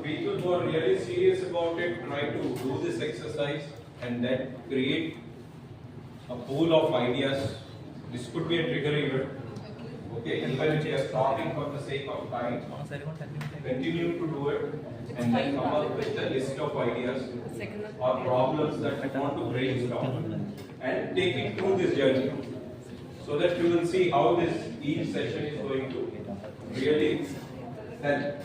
people who are really serious about it try to do this exercise and then create a pool of ideas. This could be a trigger event. Okay, even if you are stopping for the sake of time, continue to do it and then come up with a list of ideas or problems that you want to brainstorm and take it through this journey so that you will see how this each session is going to really help.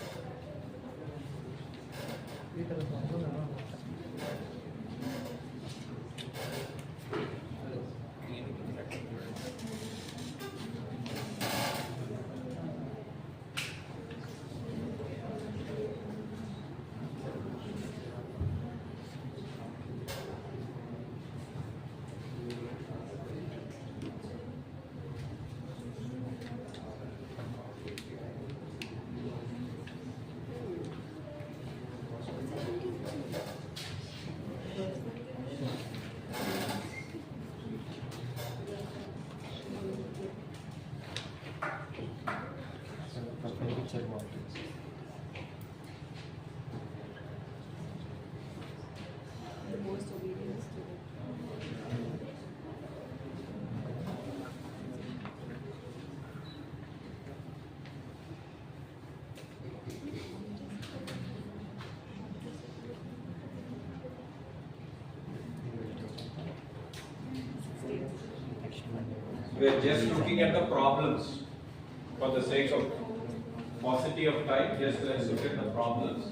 The most obedient student. We are just looking at the problems for the sake of paucity of time. Just let's look at the problems.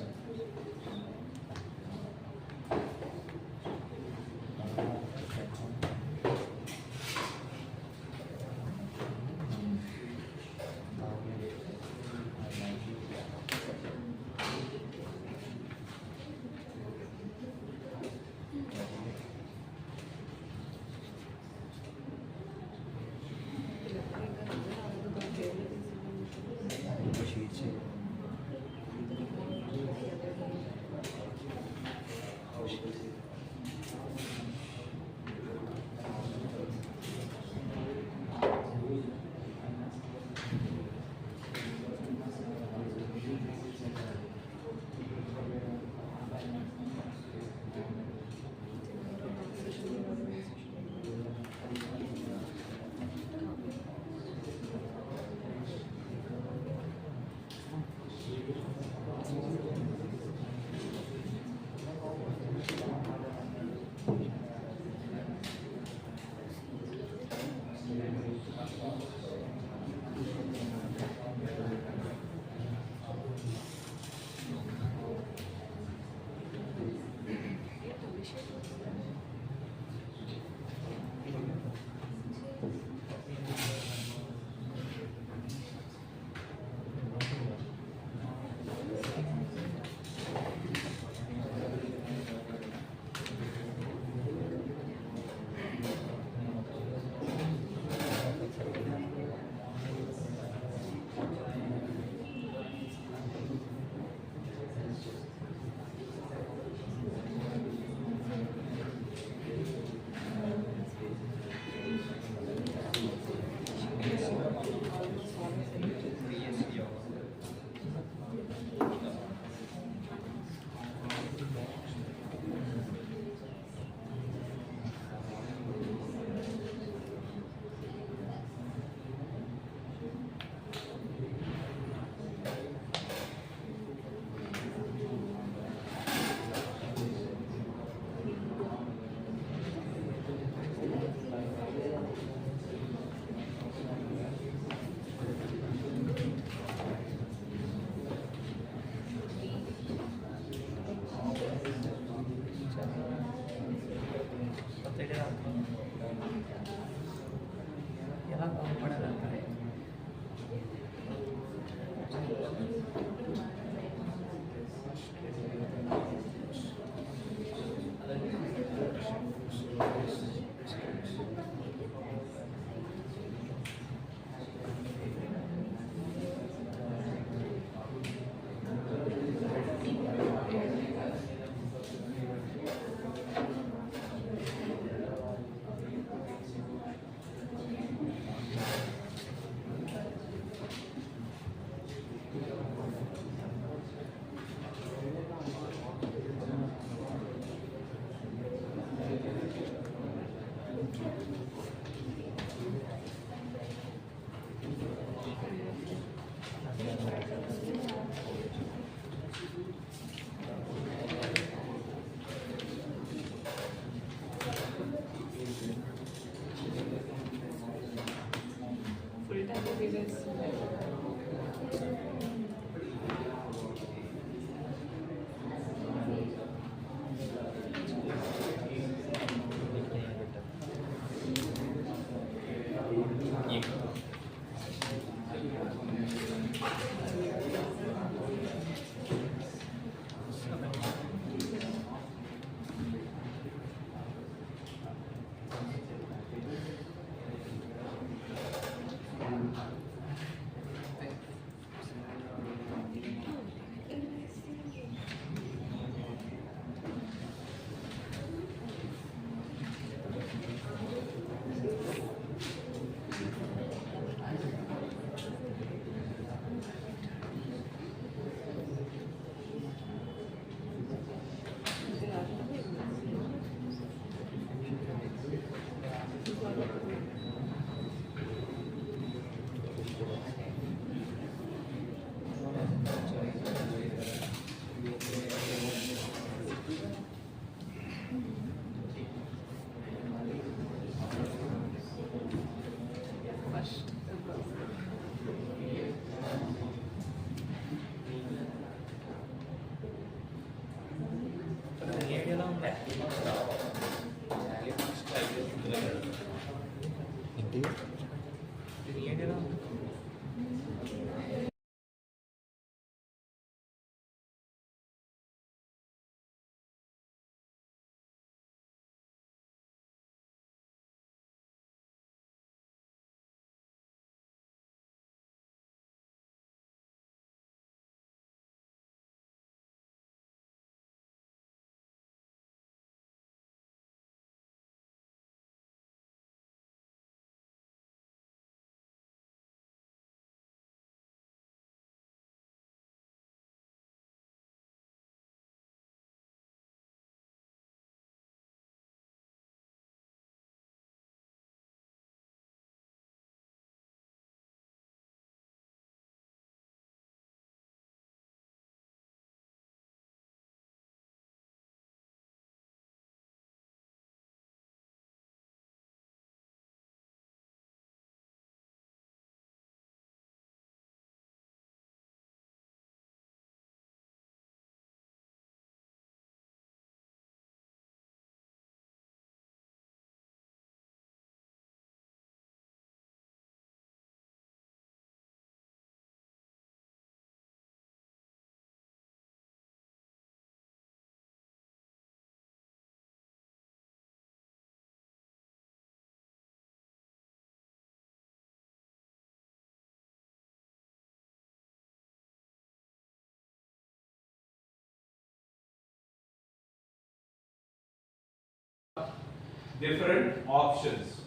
different options,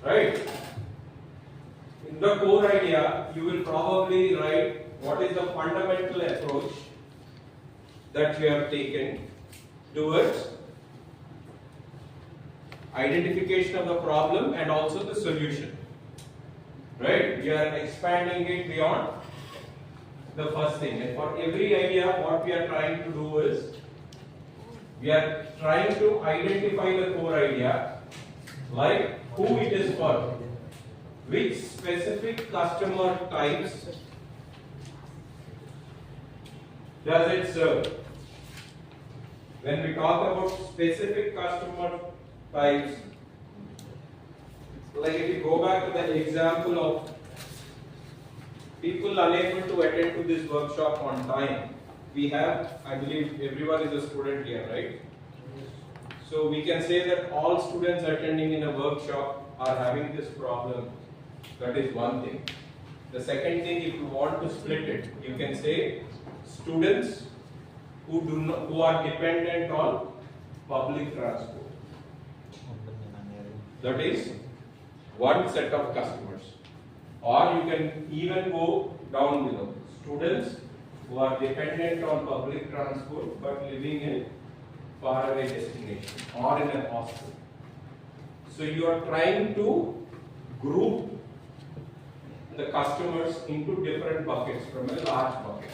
right? In the core idea, you will probably write what is the fundamental approach that you have taken towards identification of the problem and also the solution, right? We are expanding it beyond the first thing, and for every idea what we are trying to do is we are trying to identify the core idea, like who it is for, which specific customer types does it serve. When we talk about specific customer types, like if you go back to the example of people unable to attend to this workshop on time, we have, I believe everyone is a student here, right? So we can say that all students attending in a workshop are having this problem. That is one thing. The second thing, if you want to split it, you can say students who are dependent on public transport. That is one set of customers. Or you can even go down below. Students who are dependent on public transport but living in faraway destination or in a hostel. So you are trying to group the customers into different buckets from a large bucket.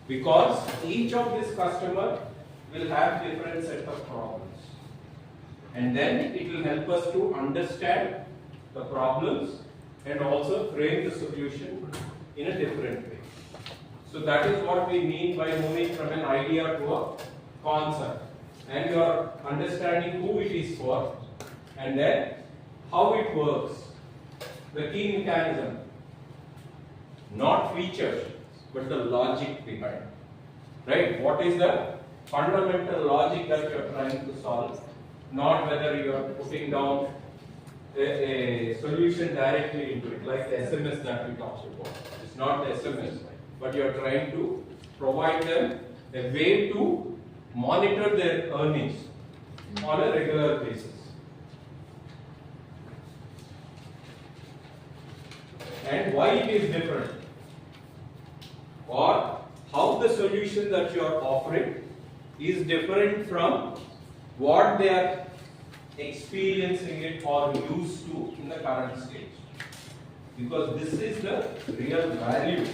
Because each of these customers will have different set of problems. And then it will help us to understand the problems and also frame the solution in a different way. So that is what we mean by moving from an idea to a concept. And you are understanding who it is for and then how it works. The key mechanism, not features, but the logic behind. Right? What is the fundamental logic that you are trying to solve? Not whether you are putting down a solution directly into it, like the SMS that we talked about. It's not the SMS, but you are trying to provide them a way to monitor their earnings on a regular basis. And why it is different, or how the solution that you are offering is different from what they are experiencing it or used to in the current stage. Because this is the real value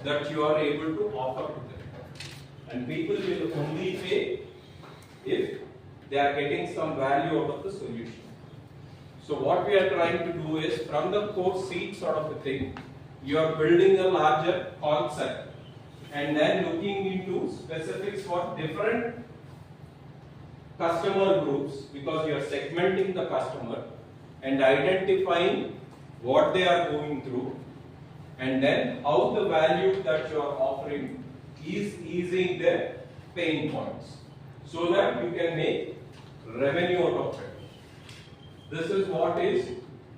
that you are able to offer to them. And people will only pay if they are getting some value out of the solution. So what we are trying to do is, from the core seed sort of a thing, you are building a larger concept and then looking into specifics for different customer groups, because you are segmenting the customer and identifying what they are going through, and then how the value that you are offering is easing their pain points so that you can make revenue out of it. This is what is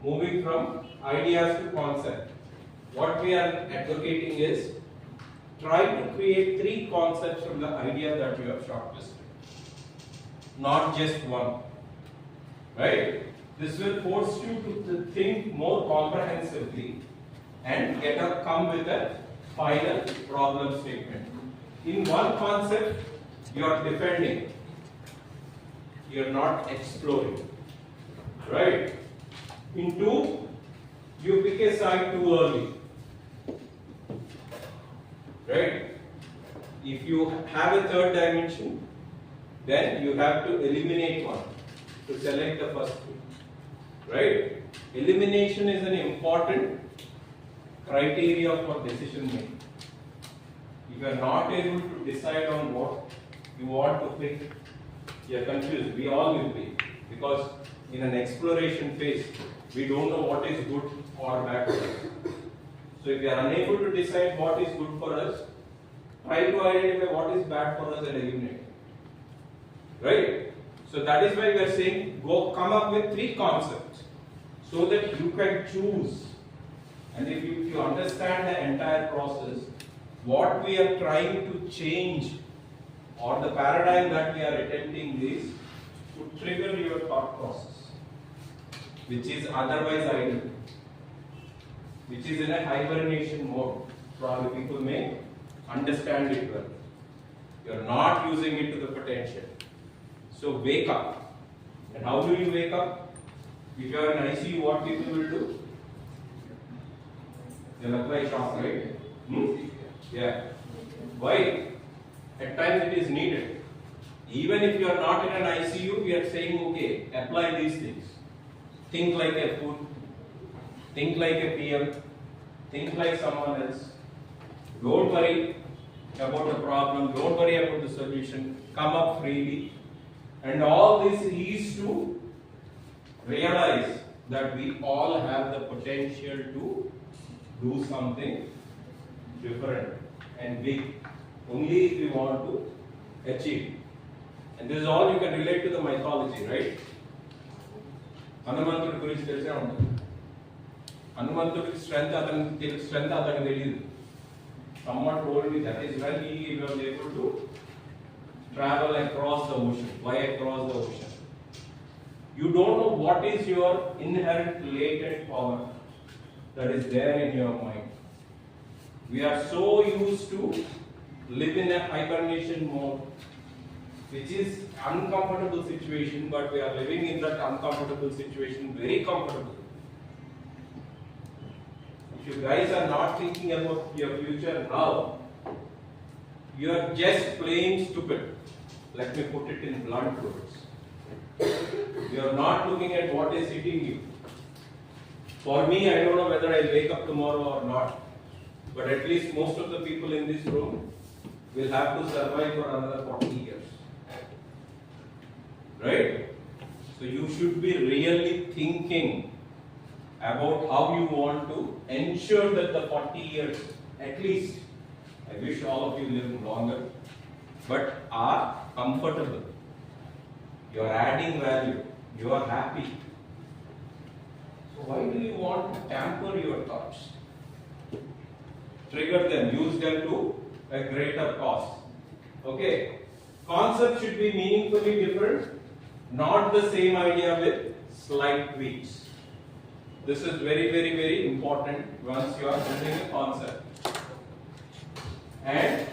moving from ideas to concept. What we are advocating is try to create 3 concepts from the idea that you have shortlisted, not just one. Right? This will force you to think more comprehensively and come with a final problem statement. In one concept, you are defending, you are not exploring. Right? In 2, you pick a side too early. Right? If you have a third dimension, then you have to eliminate one to select the first 2. Right? Elimination is an important criteria for decision making. If you are not able to decide on what you want to pick, you are confused. We all will be, because in an exploration phase, we don't know what is good or bad for us. So if we are unable to decide what is good for us, try to identify what is bad for us and eliminate it. Right? So that is why we are saying come up with 3 concepts so that you can choose. And if you understand the entire process, what we are trying to change or the paradigm that we are attempting is to trigger your thought process, which is otherwise idle, which is in a hibernation mode. Probably people may understand it well. You are not using it to the potential. So wake up. And how do you wake up? If you are in ICU, what people will do? They'll apply shock, right? Yeah. Why? At times it is needed. Even if you are not in an ICU, we are saying, okay, apply these things. Think like a fool. Think like a PM. Think like someone else. Don't worry about the problem. Don't worry about the solution. Come up freely. And all this leads to realize that we all have the potential to do something different and big. Only if we want to achieve. And this is all you can relate to the mythology, right? హనుమంతుడి గురించి తెలిసే ఉంటుంది. హనుమంతుడికి strength అతనికి తెలియదు. Someone told me that is when he was able to travel across the ocean, fly across the ocean. You don't know what is your inherent latent power that is there in your mind. We are so used to live in a hibernation mode, which is uncomfortable situation, but we are living in that uncomfortable situation very comfortable. If you guys are not thinking about your future now, you are just playing stupid. Let me put it in blunt words. You are not looking at what is hitting you. For me, I don't know whether I'll wake up tomorrow or not, but at least most of the people in this room will have to survive for another 40 years. Right? So you should be really thinking about how you want to ensure that the 40 years, at least, I wish all of you live longer, but are comfortable. You are adding value. You are happy. So why do you want to tamper your thoughts? Trigger them, use them to a greater cause. Okay? Concept should be meaningfully different, not the same idea with slight tweaks. This is very, very, very important once you are building a concept. And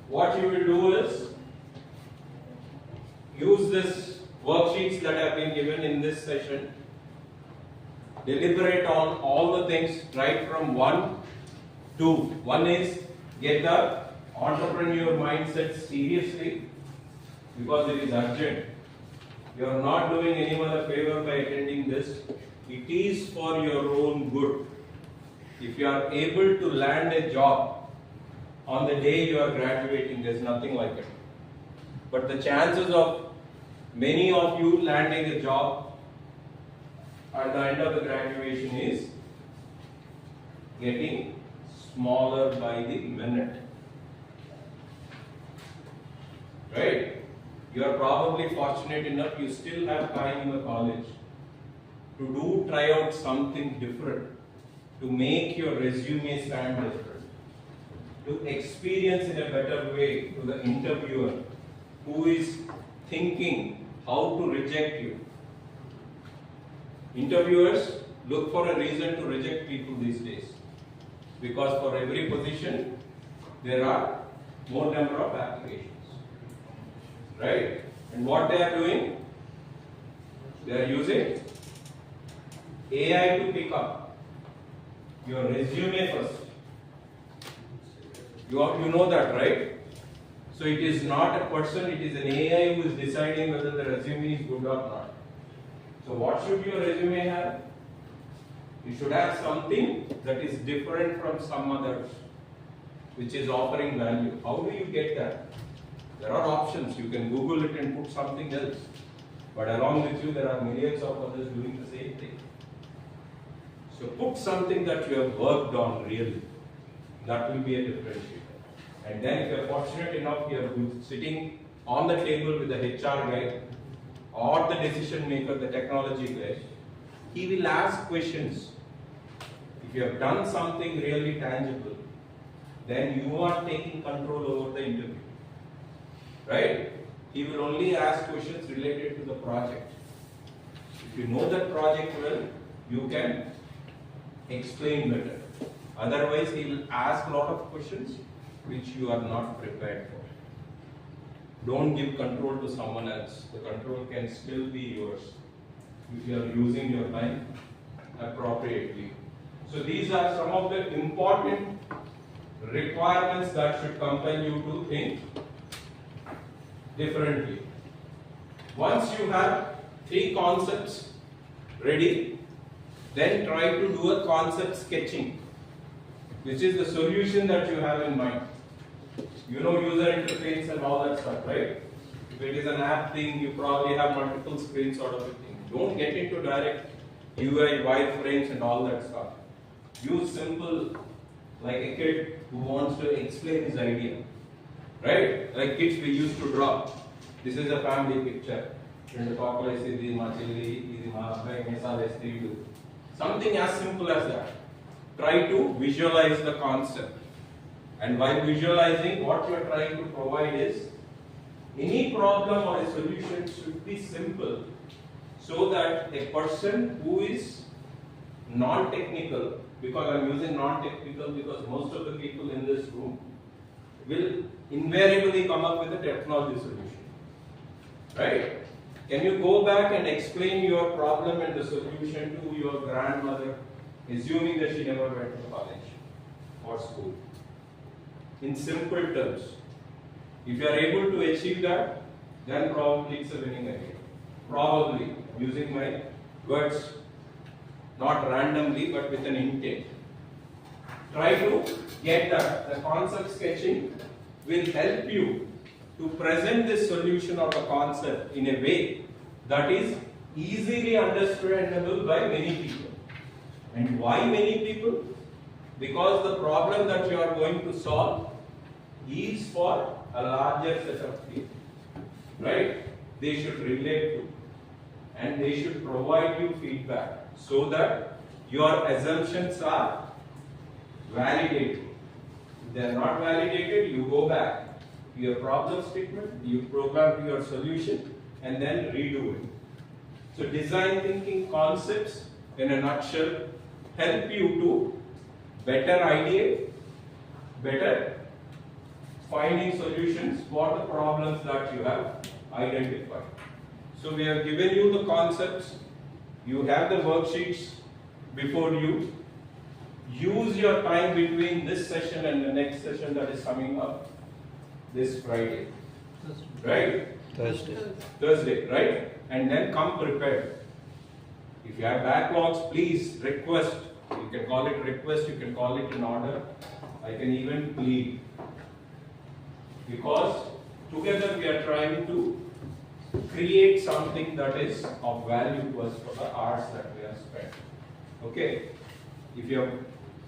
what you will do is use this worksheets that have been given in this session. Deliberate on all the things right from 1 to 1 is get the entrepreneur mindset seriously because it is urgent. You are not doing anyone a favor by attending this. It is for your own good. If you are able to land a job on the day you are graduating, there is nothing like it. But the chances of many of you landing a job at the end of the graduation is getting smaller by the minute. Right? You are probably fortunate enough, you still have time in the college to try out something different, to make your resume stand different, to experience in a better way to the interviewer who is thinking how to reject you. Interviewers look for a reason to reject people these days because for every position there are more number of applications. Right? And what they are doing? They are using AI to pick up your resume first. You know that, right? So it is not a person, it is an AI who is deciding whether the resume is good or not. So what should your resume have? You should have something that is different from some others, which is offering value. How do you get that? There are options. You can Google it and put something else. But along with you, there are millions of others doing the same thing. So put something that you have worked on really. That will be a differentiator. And then if you are fortunate enough, you are sitting on the table with the HR guy or the decision maker, the technology guy, he will ask questions. If you have done something really tangible, then you are taking control over the interview. Right? he will only ask questions related to the project. If you know that project well, you can explain better. Otherwise, he will ask a lot of questions which you are not prepared for. Don't give control to someone else. The control can still be yours if you are using your time appropriately. So these are some of the important requirements that should compel you to think differently. Once you have 3 concepts ready, then try to do a concept sketching, which is the solution that you have in mind. You know user interface and all that stuff, right? If it is an app thing, you probably have multiple screens sort of a thing. Don't get into direct UI, wireframes and all that stuff. Use simple, like a kid who wants to explain his idea. Right? Like kids we used to draw. This is a family picture. Something as simple as that. Try to visualize the concept. And while visualizing, what you are trying to provide is any problem or a solution should be simple, so that a person who is non-technical, because I am using non-technical because most of the people in this room will invariably come up with a technology solution. Right? Can you go back and explain your problem and the solution to your grandmother, assuming that she never went to college or school? In simple terms. If you are able to achieve that, then probably it's a winning idea. Probably, using my words, not randomly, but with an intent. Try to get that. The concept sketching will help you to present this solution or the concept in a way that is easily understandable by many people. And why many people? Because the problem that you are going to solve is for a larger set of people. Right? They should relate to and they should provide you feedback so that your assumptions are validated. If they are not validated, you go back to your problem statement, you program your solution, and then redo it. So design thinking concepts in a nutshell help you to better idea, better finding solutions for the problems that you have identified. So we have given you the concepts, you have the worksheets before you. Use your time between this session and the next session that is coming up this Friday. Right? Thursday, right? And then come prepared. If you have backlogs, please request. You can call it request, you can call it an order. I can even plead. Because together we are trying to create something that is of value to us for the hours that we have spent. Okay? If you have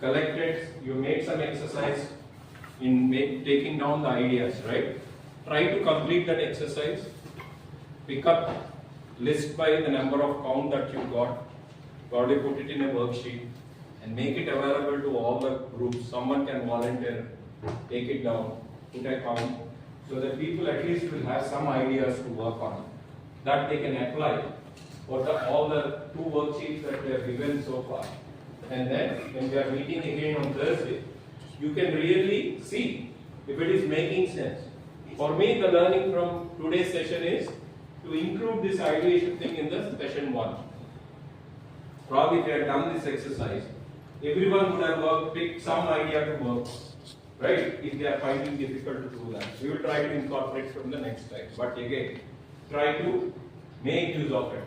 collected, you made some exercise in taking down the ideas, right? Try to complete that exercise. Pick up list by the number of count that you got. Probably put it in a worksheet and make it available to all the groups. Someone can volunteer, take it down, put a count, so that people at least will have some ideas to work on that they can apply for all the 2 worksheets that we have given so far. And then when we are meeting again on Thursday, you can really see if it is making sense. For me, the learning from today's session is to include this ideation thing in the session 1. Probably if you had done this exercise, everyone would have picked some idea to work, right? If they are finding difficult to do that. We will try to incorporate from the next time. But again, try to make use of it.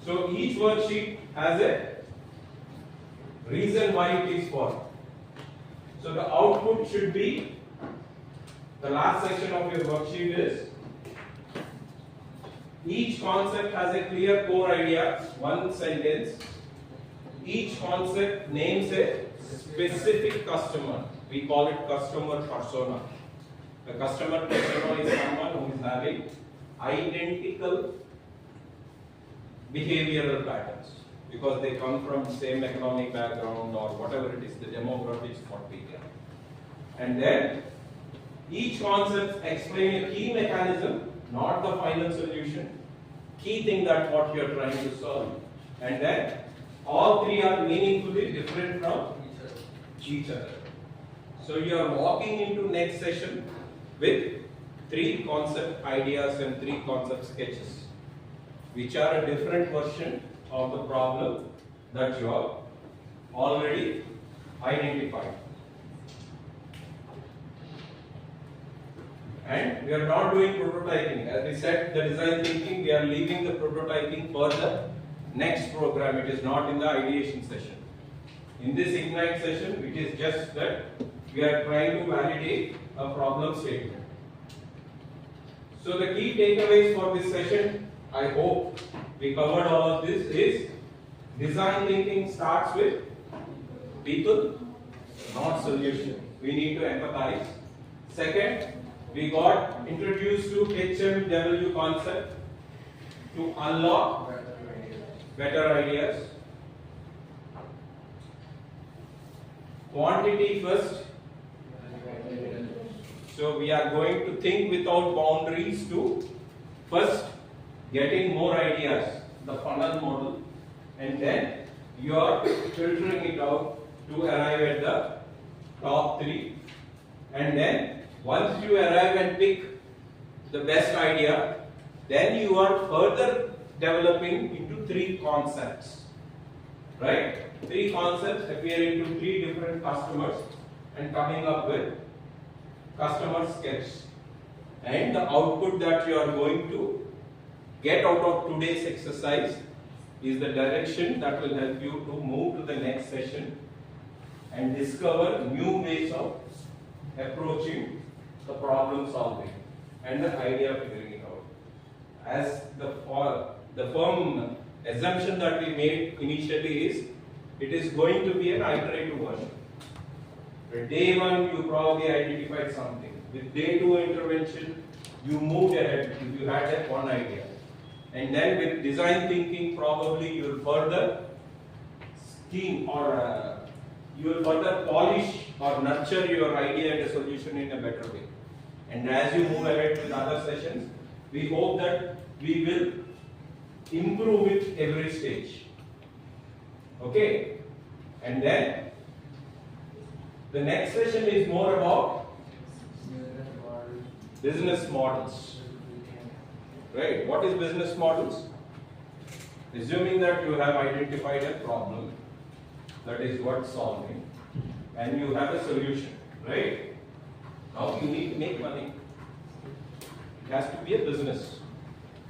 So each worksheet has a reason why it is for. So the output should be, the last section of your worksheet is, each concept has a clear core idea, 1 sentence. Each concept names a specific customer. We call it customer persona. A customer persona is someone who is having identical behavioral patterns because they come from same economic background or whatever it is, the demographics what we get. And then Each concept explain a key mechanism, not the final solution. Key thing that what you are trying to solve. And then all three are meaningfully different from each other. So you are walking into next session with 3 concept ideas and 3 concept sketches, which are a different version of the problem that you have already identified. And we are not doing prototyping. As we said, the design thinking, we are leaving the prototyping for the next program. It is not in the ideation session. In this Ignite session, it is just that we are trying to validate a problem statement. So the key takeaways for this session, I hope we covered all of this, is design thinking starts with people, not solution. We need to empathize. Second, we got introduced to HMW concept to unlock better ideas. Quantity first. So we are going to think without boundaries to first getting more ideas, the funnel model, and then you are filtering it out to arrive at the top 3, and then once you arrive and pick the best idea, then you are further developing into 3 concepts, right? 3 concepts appear into 3 different customers and coming up with customer sketch. And the output that you are going to get out of today's exercise is the direction that will help you to move to the next session and discover new ways of approaching the problem solving and the idea of figuring it out. As the firm assumption that we made initially is, it is going to be an iterative version. At day 1, you probably identified something. With day 2 intervention, you moved ahead if you had that one idea. And then with design thinking, probably you will further scheme or you will further polish or nurture your idea and a solution in a better way. And as you move ahead with other sessions, we hope that we will improve it every stage. Okay? And then the next session is more about business models. Right? What is business models? Assuming that you have identified a problem that is worth solving and you have a solution, right? Now you need to make money. It has to be a business,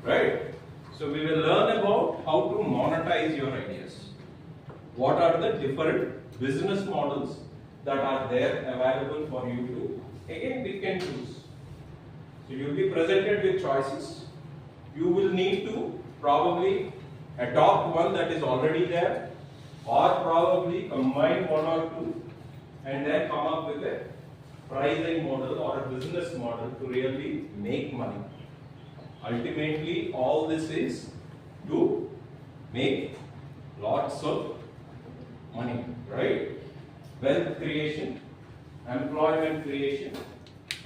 right? So we will learn about how to monetize your ideas. What are the different business models that are there available for you to, again, pick and choose. So you will be presented with choices. You will need to probably adopt one that is already there, or probably combine one or two and then come up with a pricing model or a business model to really make money. Ultimately, all this is to make lots of money, right? Wealth creation, employment creation,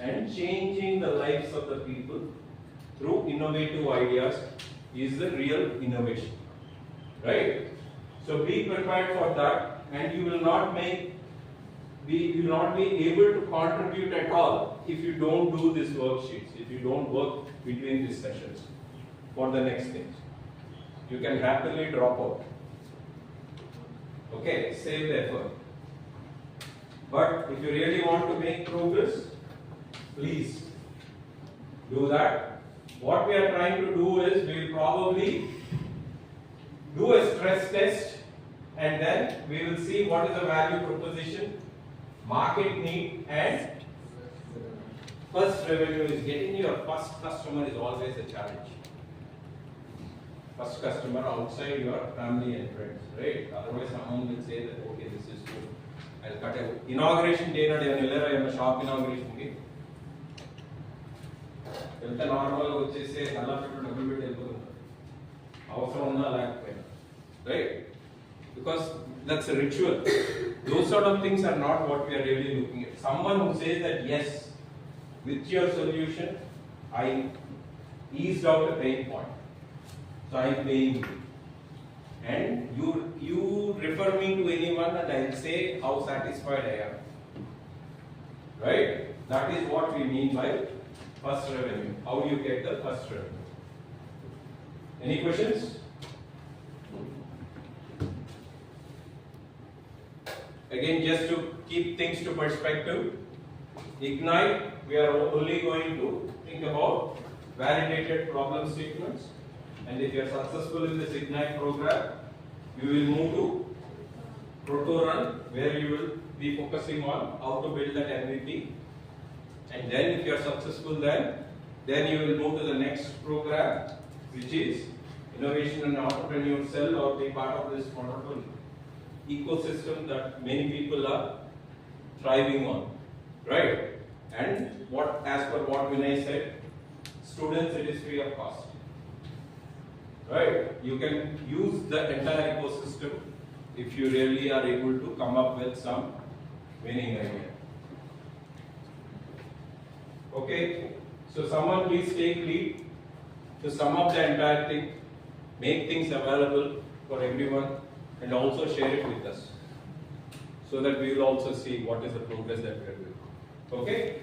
and changing the lives of the people through innovative ideas is the real innovation, right? So be prepared for that, and you will not be able to contribute at all if you don't do these worksheets, if you don't work between these sessions for the next things. You can happily drop out. Okay, save the effort. But if you really want to make progress, please do that. What we are trying to do is, we will probably do a stress test, and then we will see what is the value proposition, market need, and first revenue. Is getting your first customer is always a challenge. First customer outside your family and friends, right? Otherwise someone will say that, okay, this is good, I'll cut it. Inauguration day na I am a shop inauguration day. It's normal vachese nalla pettu double bit elpodu. Avasaram unna lekapayina. Right? Because that's a ritual. Those sort of things are not what we are really looking at. Someone who says that yes, with your solution, I eased out a pain point. So I am paying you. And you refer me to anyone and I will say how satisfied I am. Right? That is what we mean by first revenue. How you get the first revenue. Any questions? Again, just to keep things to perspective, Ignite, we are only going to think about validated problem statements. And if you are successful in this Ignite program, you will move to Program-1, where you will be focusing on how to build that MVP. And then if you are successful then you will move to the next program, which is Innovation and Entrepreneur Cell, or be part of this wonderful ecosystem that many people are thriving on, right? And what, as per what Vinay said, students, it is free of cost, right? You can use the entire ecosystem if you really are able to come up with some winning idea. Okay, so someone please take lead to sum up the entire thing, make things available for everyone, and also share it with us, so that we will also see what is the progress that we are doing. Okay?